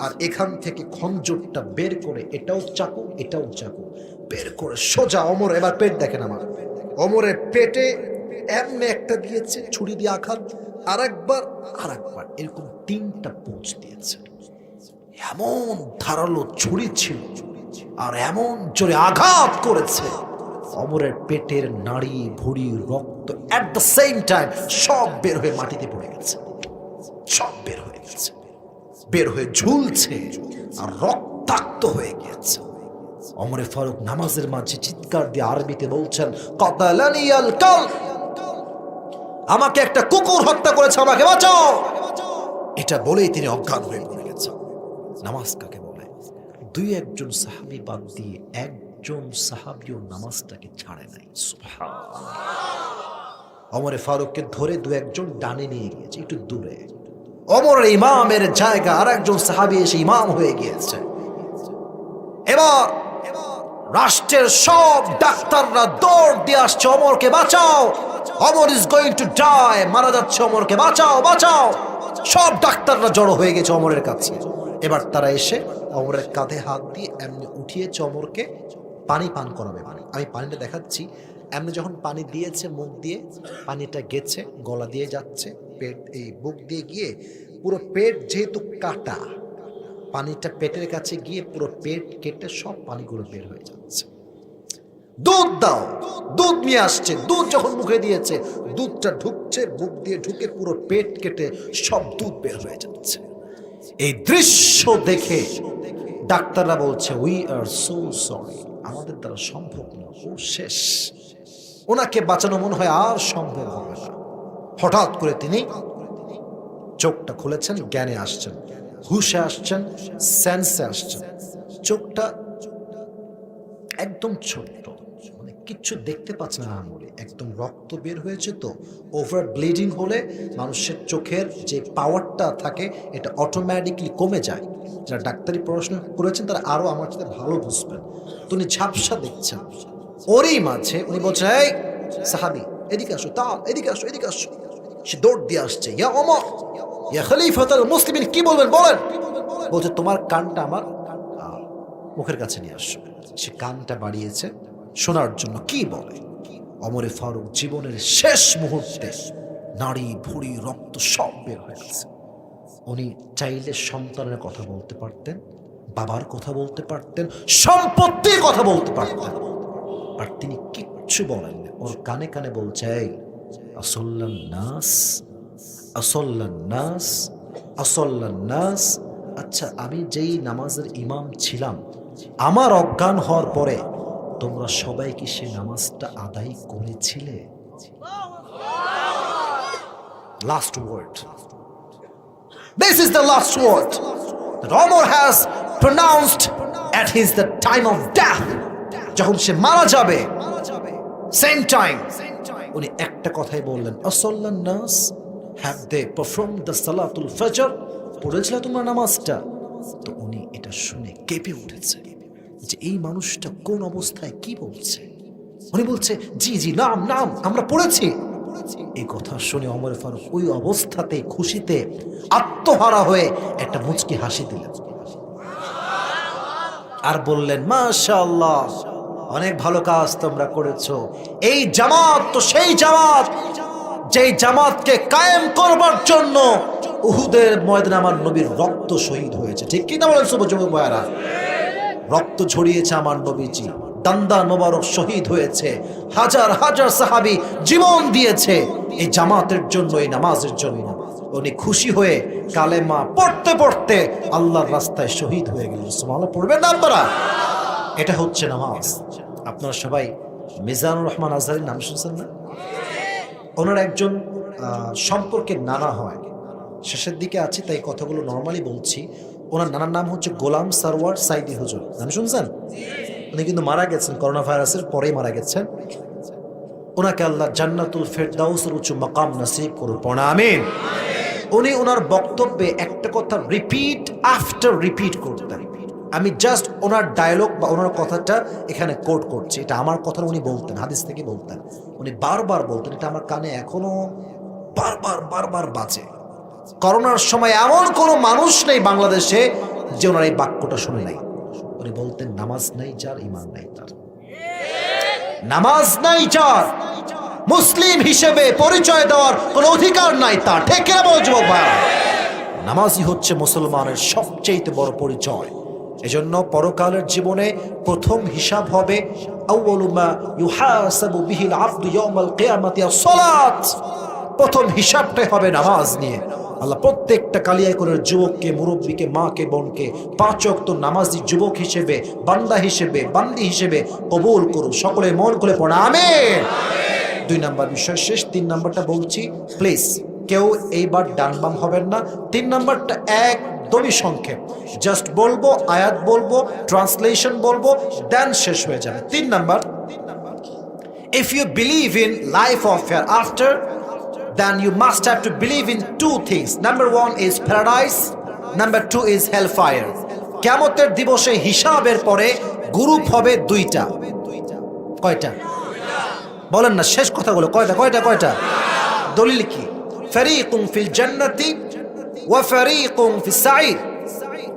আর এখান থেকে খঞ্জরটা বের করে, এটাও চাকু এটাও চাকু, বের করে সোজা ওমর, এবার পেট দেখেন আমার, ওমরের পেটে এমনি একটা দিয়েছে ছুরি দিয়ে আঘাত, আরেকবার এরকম 3টা পোঁচ দিয়েছে। এমন ধারালো ছুরি ছিল আর এমন জোরে আঘাত করেছে, ওমরের পেটের নাড়ি ভুঁড়ি রক্ত এট দ্য সেম টাইম সব বের হয়ে মাটিতে পড়ে গেছে, সব বের হয়ে গেছে, বের হয়ে ঝুলছে আর রক্তাক্ত হয়ে গেছে। ওমরে ফারুক নামাজের মাঝে চিৎকার দিয়ে আরবিতে বলছেন, কাতালানিয়াল কালব, আমাকে একটা কুকুর হত্যা করেছে, আমাকে বাঁচাও। এটা বলেই তিনি অজ্ঞান হয়ে পড়ে গেছেন। নামাজ কাকে বলে? 2-1 সাহাবী বাদ দিয়ে একজন সাহাবীও নামাজটাকে ছাড়ে নাই। সুবহানাল্লাহ। ওমরে ফারুককে ধরে 2-1 ডানে নিয়ে গিয়েছে একটু দূরে। ওমরের ইমামের জায়গা আর একজন সাহাবী এসে ইমাম হয়ে গিয়েছে। এবার রাষ্ট্রের সব ডাক্তাররা দৌড় দিয়ে আসছে, ওমরকে বাঁচাও, Omar is going to die, মারা যাচ্ছে, ওমরকে বাঁচাও বাঁচাও। সব ডাক্তাররা জড়ো হয়ে গেছে ওমরের কাছে। এবার তারা এসে ওমরের কাঁধে হাত দিয়ে এমনি উঠিয়েছে, ওমরকে পানি পান করাবে। আমি পানিটা দেখাচ্ছি। এমনি যখন পানি দিয়েছে, মুখ দিয়ে পানিটা গেছে, গলা দিয়ে যাচ্ছে, পেট এই বুক দিয়ে গিয়ে পুরো পেট যেহেতু কাটা, পানিটা পেটের কাছে গিয়ে পুরো পেট কেটে সব পানিগুলো বের হয়ে যাচ্ছে। দুধ দাও, দুধ নিয়ে আসছে, দুধ যখন মুখে দিয়েছে, দুধটা ঢুকছে, বুক দিয়ে ঢুকে পুরো পেট কেটে সব দুধ বের হয়ে যাচ্ছে। এই দৃশ্য দেখে ডাক্তাররা বলছে, উই আর সো সরি, আমাদের দ্বারা সম্ভব না, ও শেষ, ওনাকে বাঁচানো মনে হয় আর সম্ভব হবে না। হঠাৎ করে তিনি চোখটা খুলেছেন, জ্ঞানে আসছেন, হুশে আসছেন, সেন্সে আসছেন। চোখটা একদম ছোট্ট, মানে কিচ্ছু দেখতে পাচ্ছে না আঙুলে, একদম রক্ত বের হয়েছে। তো ওভার ব্লিডিং হলে মানুষের চোখের যে পাওয়ারটা থাকে এটা অটোমেটিকলি কমে যায়। যারা ডাক্তারি পড়াশোনা করেছেন তারা আরো আমার সাথে ভালো বুঝবেন। তো উনি ঝাপসা দেখছেন, ওরই মাঝে উনি বলছেন, এই সাহাবী এদিকে আসো, তা এদিকে আসো, এদিকে আসো। সে দৌড় দিয়ে আসছে, ইয়া ওমর, ইয়া খলিফাতুল মুসলিমিন, কি বলবেন বলেন। বলছে তোমার কানটা আমার মুখের কাছে নিয়ে আসো। সে কানটা বাড়িয়েছে শোনার জন্য কি বলে। ওমরে ফারুক জীবনের শেষ মুহূর্তে নাড়ি ভুঁড়ি রক্ত সব বের হয়ে গেছে। উনি চাইলে সন্তানের কথা বলতে পারতেন, বাবার কথা বলতে পারতেন, সম্পত্তির কথা বলতে পারতেন, আর তিনি কিচ্ছু বলেন না। ওর কানে কানে বলছে, এই আসল্লান নাস, আসল্লান নাস, আসল্লান নাস। আচ্ছা, আমি যেই নামাজের ইমাম ছিলাম, আমার অজ্ঞান হওয়ার পরে তোমরা সবাই কি সে নামাজটা আদায় করেছিলে? Last word, this is the last word that Umar has pronounced at the time of death. যখন সে মারা যাবে, same time উনি একটা কথাই বললেন, আসল্লান নাস, have they performed the salatul fajr? পড়েছিল তোমরা নামাজটা? তো উনি এটা শুনে কেঁপে উঠেছে যে এই মানুষটা কোন অবস্থায় কি বলছে। উনি বলছে, জি জি, নাম নাম, আমরা পড়েছি। এই কথা শুনে ওমর ফারুক ওই অবস্থাতে খুশিতে আত্মহারা হয়ে একটা মুচকি হাসি দিলেন আর বললেন, মাশাআল্লাহ, অনেক ভালো কাজ তোমরা করেছো। এই জামাত তো সেই জামাত যেই জামাতকে কায়েম করবার জন্য উহুদের ময়দানে আমার নবীর রক্ত শহীদ হয়েছে। ঠিক কি না বলেন যুবক ভাইরা? রক্ত ঝরিয়েছে আমার নবীজি, দান্দা মোবারক শহীদ হয়েছে, হাজার হাজার সাহাবী জীবন দিয়েছে এই জামাতের জন্য, এই নামাজের জন্য। উনি খুশি হয়ে কালেমা পড়তে পড়তে আল্লাহর রাস্তায় শহীদ হয়ে গেলেন। সুবহানাল্লাহ পড়বেন না আপনারা? এটা হচ্ছে নামাজ। আপনারা সবাই মিজানুর রহমান আজহারীর নাম শুনছেন না? ওনার একজন সম্পর্কের নানা হয়, শেষের দিকে আছে তাই কথাগুলো নর্মালি বলছি। ওনার নানার নাম হচ্ছে গোলাম সারওয়ার সাইদি হুজুর, নাম শুনছেন? উনি কিন্তু মারা গেছেন, করোনা ভাইরাসের পরেই মারা গেছেন। ওনাকে আল্লাহ জান্নাতুল ফেরদাউসের উচ্চ মাকাম নসিব করুন, পড়া আমিন। উনি ওনার বক্তব্যে একটা কথা রিপিট আফটার রিপিট করতেন। আমি জাস্ট ওনার ডায়লগ বা ওনার কথাটা এখানে কোট করছি, এটা আমার কথা উনি বলতেন, হাদিস থেকে বলতেন। উনি বারবার বলতেন, এটা আমার কানে এখনো বারবার বারবার বাজে। করোনার সময় এমন কোনো মানুষ নেই বাংলাদেশে যে ওনার এই বাক্যটা শুনে নাই। উনি বলতেন, নামাজ নাই যার, ইমান নাই তার। নামাজ নাই যার, মুসলিম হিসেবে পরিচয় দেওয়ার কোনো অধিকার নাই তার। ঠিক কিনা বলো যুবক ভাই? নামাজই হচ্ছে মুসলমানের সবচেয়ে বড় পরিচয়। এজন্য পরকালের জীবনে প্রথম হিসাব হবে, আউয়ালু মা ইউহাসাবু বিহিল আবদু ইয়াউমাল কিয়ামাতি আস-সালাত। প্রথম হিসাবটাই হবে নামাজ নিয়ে। আল্লাহ প্রত্যেকটা কালিয়াকৈরের যুবককে, মুরব্বীকে, মাকে, বোনকে 5 ওয়াক্ত নামাজি যুবক হিসেবে, বান্দা হিসেবে, বান্দি হিসেবে কবুল করুন। সকলে মন খুলে পড়া আমিন। 2 নাম্বার বিষয় শেষ, 3 নাম্বারটা বলছি। প্লিজ কেউ এইবার ডান বাম হবেন না। 3 নাম্বারটা একদমই সংক্ষেপ, জাস্ট বলবো, আয়াত বলবো, ট্রান্সলেশন বলবো, দেন শেষ হয়ে যাবে। 3 number, if you believe in life of hereafter, then you must have to believe in 2 things. Number 1 is paradise, number 2 is hellfire. কিয়ামতের দিবসে হিসাবের পরে গ্রুপ হবে 2টা। কয়টা বলেন না, শেষ কথাগুলো কয়টা কয়টা কয়টা? দলিল কি? ফারিকুম ফিল জান্নাতি ওয়া ফারিকুম ফিস সাঈর।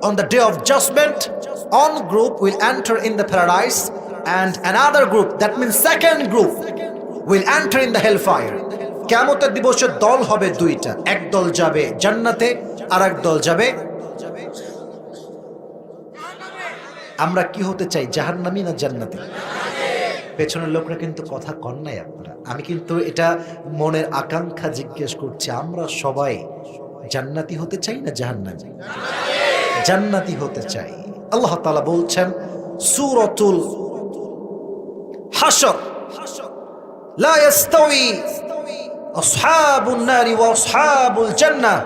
On the day of judgment, one group will enter in the paradise and another group, that means second group, will enter in the hellfire. কিয়ামতের দিবসে দল হবে 2টা, এক দল যাবে জান্নাতে আর এক দল যাবে। আমরা কি হতে চাই, জাহান্নামী না জান্নাতি? পেছনের লোকরা কিন্তু কথা কন নাই আপনারা, আমি কিন্তু এটা মনের আকাঙ্ক্ষা জিজ্ঞেস করছি। আমরা সবাই জান্নাতি হতে চাই না জাহান্নামী? জান্নাতি হতে চাই। আল্লাহ তাআলা বলছেন সূরাতুল হাশর, লা ইয়াস্তাওয়ি আসহাবুন নারি ওয়া আসহাবুল জান্নাহ,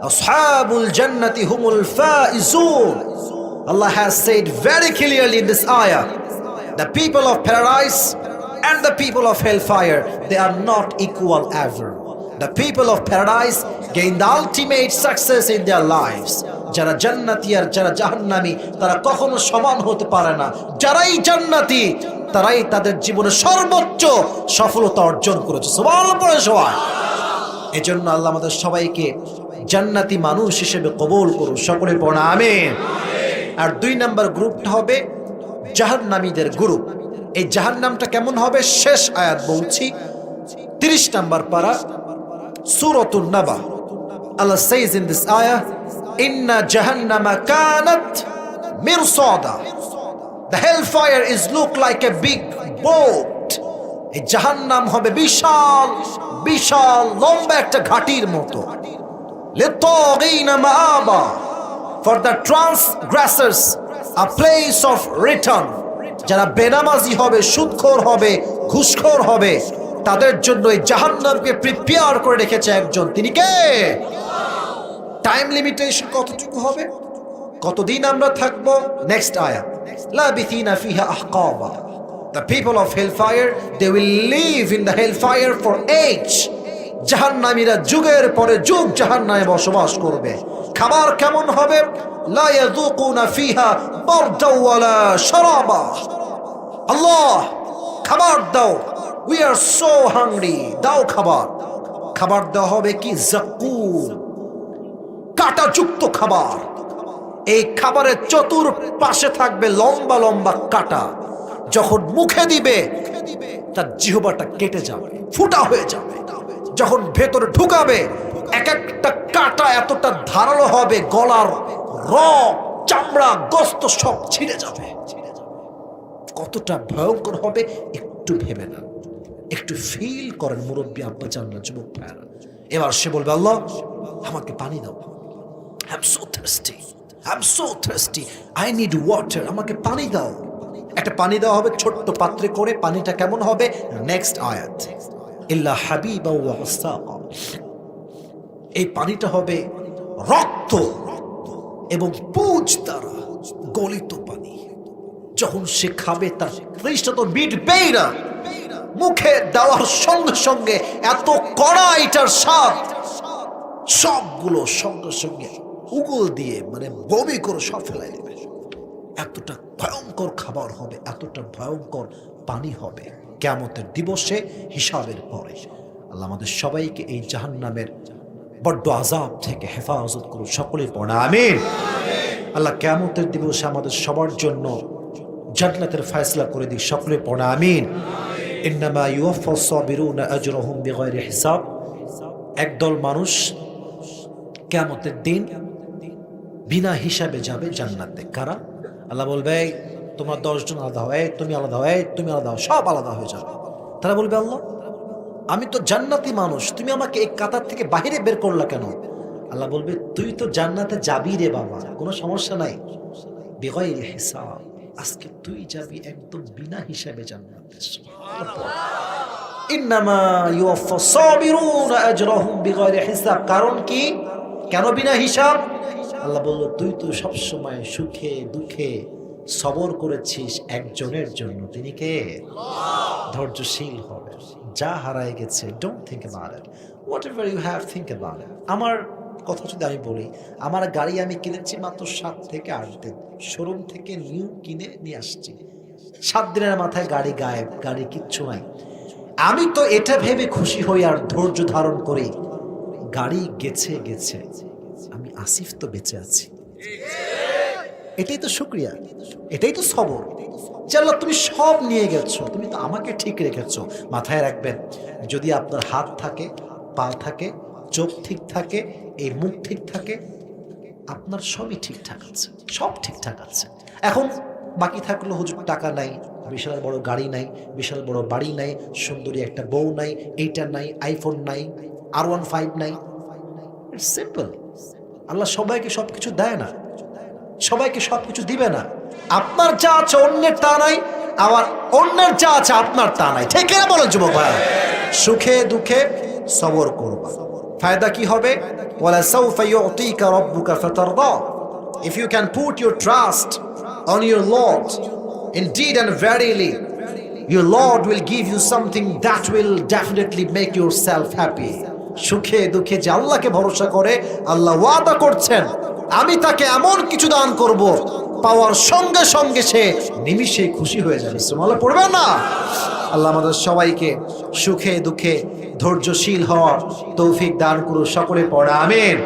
আসহাবুল জান্নাতি হুমুল Faizun. Allah has said very clearly in this ayah, the people of paradise and the people of hellfire, they are not equal ever. The people of paradise gain the ultimate success in their lives. যারা জান্নাতি আর যারা জাহান্নামী তারা কখনো সমান হতে পারে না। যারাই জান্নাতি তারাই তাদের জীবনে সর্বোচ্চ সফলতা অর্জন করেছে। সুবহানাল্লাহ পড়ে সবাই। এজন্য আল্লাহ আমাদের সবাইকে জান্নাতি মানুষ হিসেবে কবুল করুন, সকলে পড়া আমিন। আর 2 নম্বর গ্রুপটা হবে জাহান্নামীদের গ্রুপ। এই জাহান্নামটা কেমন হবে শেষ আয়াত বলছি, 30 নম্বর পারা সূরাতুন নাবা। Allah says in this ayah, inna jahannama kanat mirsada. The hellfire is look like a big boat. এই জাহান্নাম হবে বিশাল বিশাল লম্বা একটা ঘাটির মতো। লিতাগিনা মাআবা, for the transgressors a place of return. যারা বেনামাজি হবে, সুদখোর হবে, ঘুষখোর হবে, তাদের জন্য এই জাহান্নামকে প্রিপেয়ার করে রেখেছে একজন, তিনি কে? টাইম লিমিটেশন কতটুকু হবে, কতদিন আমরা থাকবো? নেক্সট আয়াত, লাবিথিনা ফিহা আহকাবা। The people of hellfire, they will live in the hellfire for age. জাহান্নামীরা যুগের পরে যুগ জাহান্নামে বসবাস করবে। খাবার কেমন হবে? লা ইয়াযুকুনা ফিহা বারদাও ওয়ালা শারাবা। আল্লাহ খাবার দাও, we are so hungry, দাও খাবার। খাবার দেওয়া হবে কি? যাকুম, কাঁটাযুক্ত খাবার। এই খাবারের চতুর্পাশে থাকবে লম্বা লম্বা কাঁটা। যখন মুখে দিবে তার জিহ্বাটা কেটে যাবে, ফুটা হয়ে যাবে। যখন ভেতরে ঢুকাবে এক একটা কাঁটা এতটা ধারালো হবে, গলার রগ, চামড়া, গোস্ত সব ছিঁড়ে যাবে। কতটা ভয়ঙ্কর হবে একটু ভেবে না, একটু ফিল করেন মুরব্বী আব্বা জাননা, যুবক ভাইরা। এবার সে বলবে, আল্লাহ আমাকে পানি দাও, I'm so thirsty, I'm so thirsty, I need water, আমাকে পানি দাও। একটা পানি দেওয়া হবে ছোট্ট পাত্রে করে। পানিটা কেমন হবে? নেক্সট আয়াত, ইল্লা হাবিবা ওয়া ওয়াসাকা। এই পানিটা হবে রক্ত এবং পুজ দ্বারা গলিত পানি। যখন সে খাবে তার তৃষ্ণা তো মিটবেই না। মুখে দেওয়ার সঙ্গে সঙ্গে এত কড়া এটার স্বাদ, সবগুলো সঙ্গে সঙ্গে উগল দিয়ে মানে বমি করে সব ফেলাই দেবে। এতটা ভয়ঙ্কর খাবার হবে, এতটা ভয়ঙ্কর পানি হবে কিয়ামতের দিবসে, হিসাবের পরে। আল্লাহ আমাদের সবাইকে এই জাহান্নামের বড্ড আযাব থেকে হেফাজত করুন, সকলেই পড়া আমিন। আল্লাহ কিয়ামতের দিবসে আমাদের সবার জন্য জান্নাতের ফয়সালা করে দিক, সকলে পড়া আমিন। ইন্নামা ইউওয়াফাস সাবিরুনা আজরাহুম বিগাইরি হিসাব। একদল মানুষ কিয়ামতের দিন বিনা হিসাবে যাবে জান্নাতে। কারা? আল্লাহ বলবে, তোমরা 10 জন আলাদা হও, তুমি আলাদা হও, তুমি আলাদা হও, সব আলাদা হয়ে যাবে। তারা বলবে, আল্লাহ আমি তো জান্নাতি মানুষ, তুমি আমাকে এই কাতার থেকে বাইরে বের করলা কেন? আল্লাহ বলবে, তুই তো জান্নাতে যাবি রে বাবা, কোনো সমস্যা নাই, বিগাইরি হিসাব। আজকে তুই যাবি একদম বিনা হিসাবে জান্নাতে। ইন্নামা ইউওয়াফাস সাবিরুনা আজরাহুম বিগাইরি হিসাব। কারণ কি? কেন বিনা হিসাব? আল্লাহ বলল, তুই তো সবসময় সুখে দুঃখে সবর করেছিস একজনের জন্য, তিনি কে? ধৈর্যশীল হবে। যা হারায় গেছে, don't think about it, whatever you have, think about it. আমার কথা যদি আমি বলি, আমার গাড়ি আমি কিনেছি মাত্র 7 থেকে 8 দিন, শোরুম থেকে নিউ কিনে নিয়ে আসছি। 7 দিনের মাথায় গাড়ি গায়েব, গাড়ি কিচ্ছু নাই। আমি তো এটা ভেবে খুশি হই আর ধৈর্য ধারণ করি, গাড়ি গেছে গেছে, আমি আসিফ তো বেঁচে আছি। এটাই তো শুকরিয়া, এটাই তো সবর। যে আল্লাহ তুমি সব নিয়ে গেছো, তুমি তো আমাকে ঠিক রেখেছো। মাথায় রাখবেন, যদি আপনার হাত থাকে, পা থাকে, চোখ ঠিক থাকে, এই মুখ ঠিক থাকে, আপনার সবই ঠিকঠাক আছে, সব ঠিকঠাক আছে। এখন বাকি থাকলো, হুজুর টাকা নাই, বিশাল বড় গাড়ি নাই, বিশাল বড় বাড়ি নাই, সুন্দরী একটা বউ নাই, এইটা নাই, আইফোন নাই, R15 নাই। It's simple. আল্লাহ সবাইকে সবকিছু দেয় না, সবাইকে সবকিছু দিবে না। আপনার যা আছে অন্যের তা নাই, আবার অন্যের যা আছে আপনার তা নাই। ঠিক না বলেন যুবক ভাই? সুখে দুঃখে সবর করবা। ফায়দা কি হবে? ওয়ালা সাউফা ইউতিকা রাব্বুকা ফাতারদা। If you can put your trust on your Lord, indeed and verily your Lord will give you something that will definitely make yourself happy. সুখে দুঃখে যে আল্লাহকে ভরসা করে, আল্লাহ ওয়াদা করছেন আমি তাকে এমন কিছু দান করব, পাওয়ার সঙ্গে সঙ্গে সে নিমিষে খুশি হয়ে যাবে। সুবহানাল্লাহ পড়বেন না? আল্লাহ আমাদের সবাইকে সুখে দুঃখে ধৈর্যশীল হওয়ার তৌফিক দান করুন। সকলে পড়া আমিন।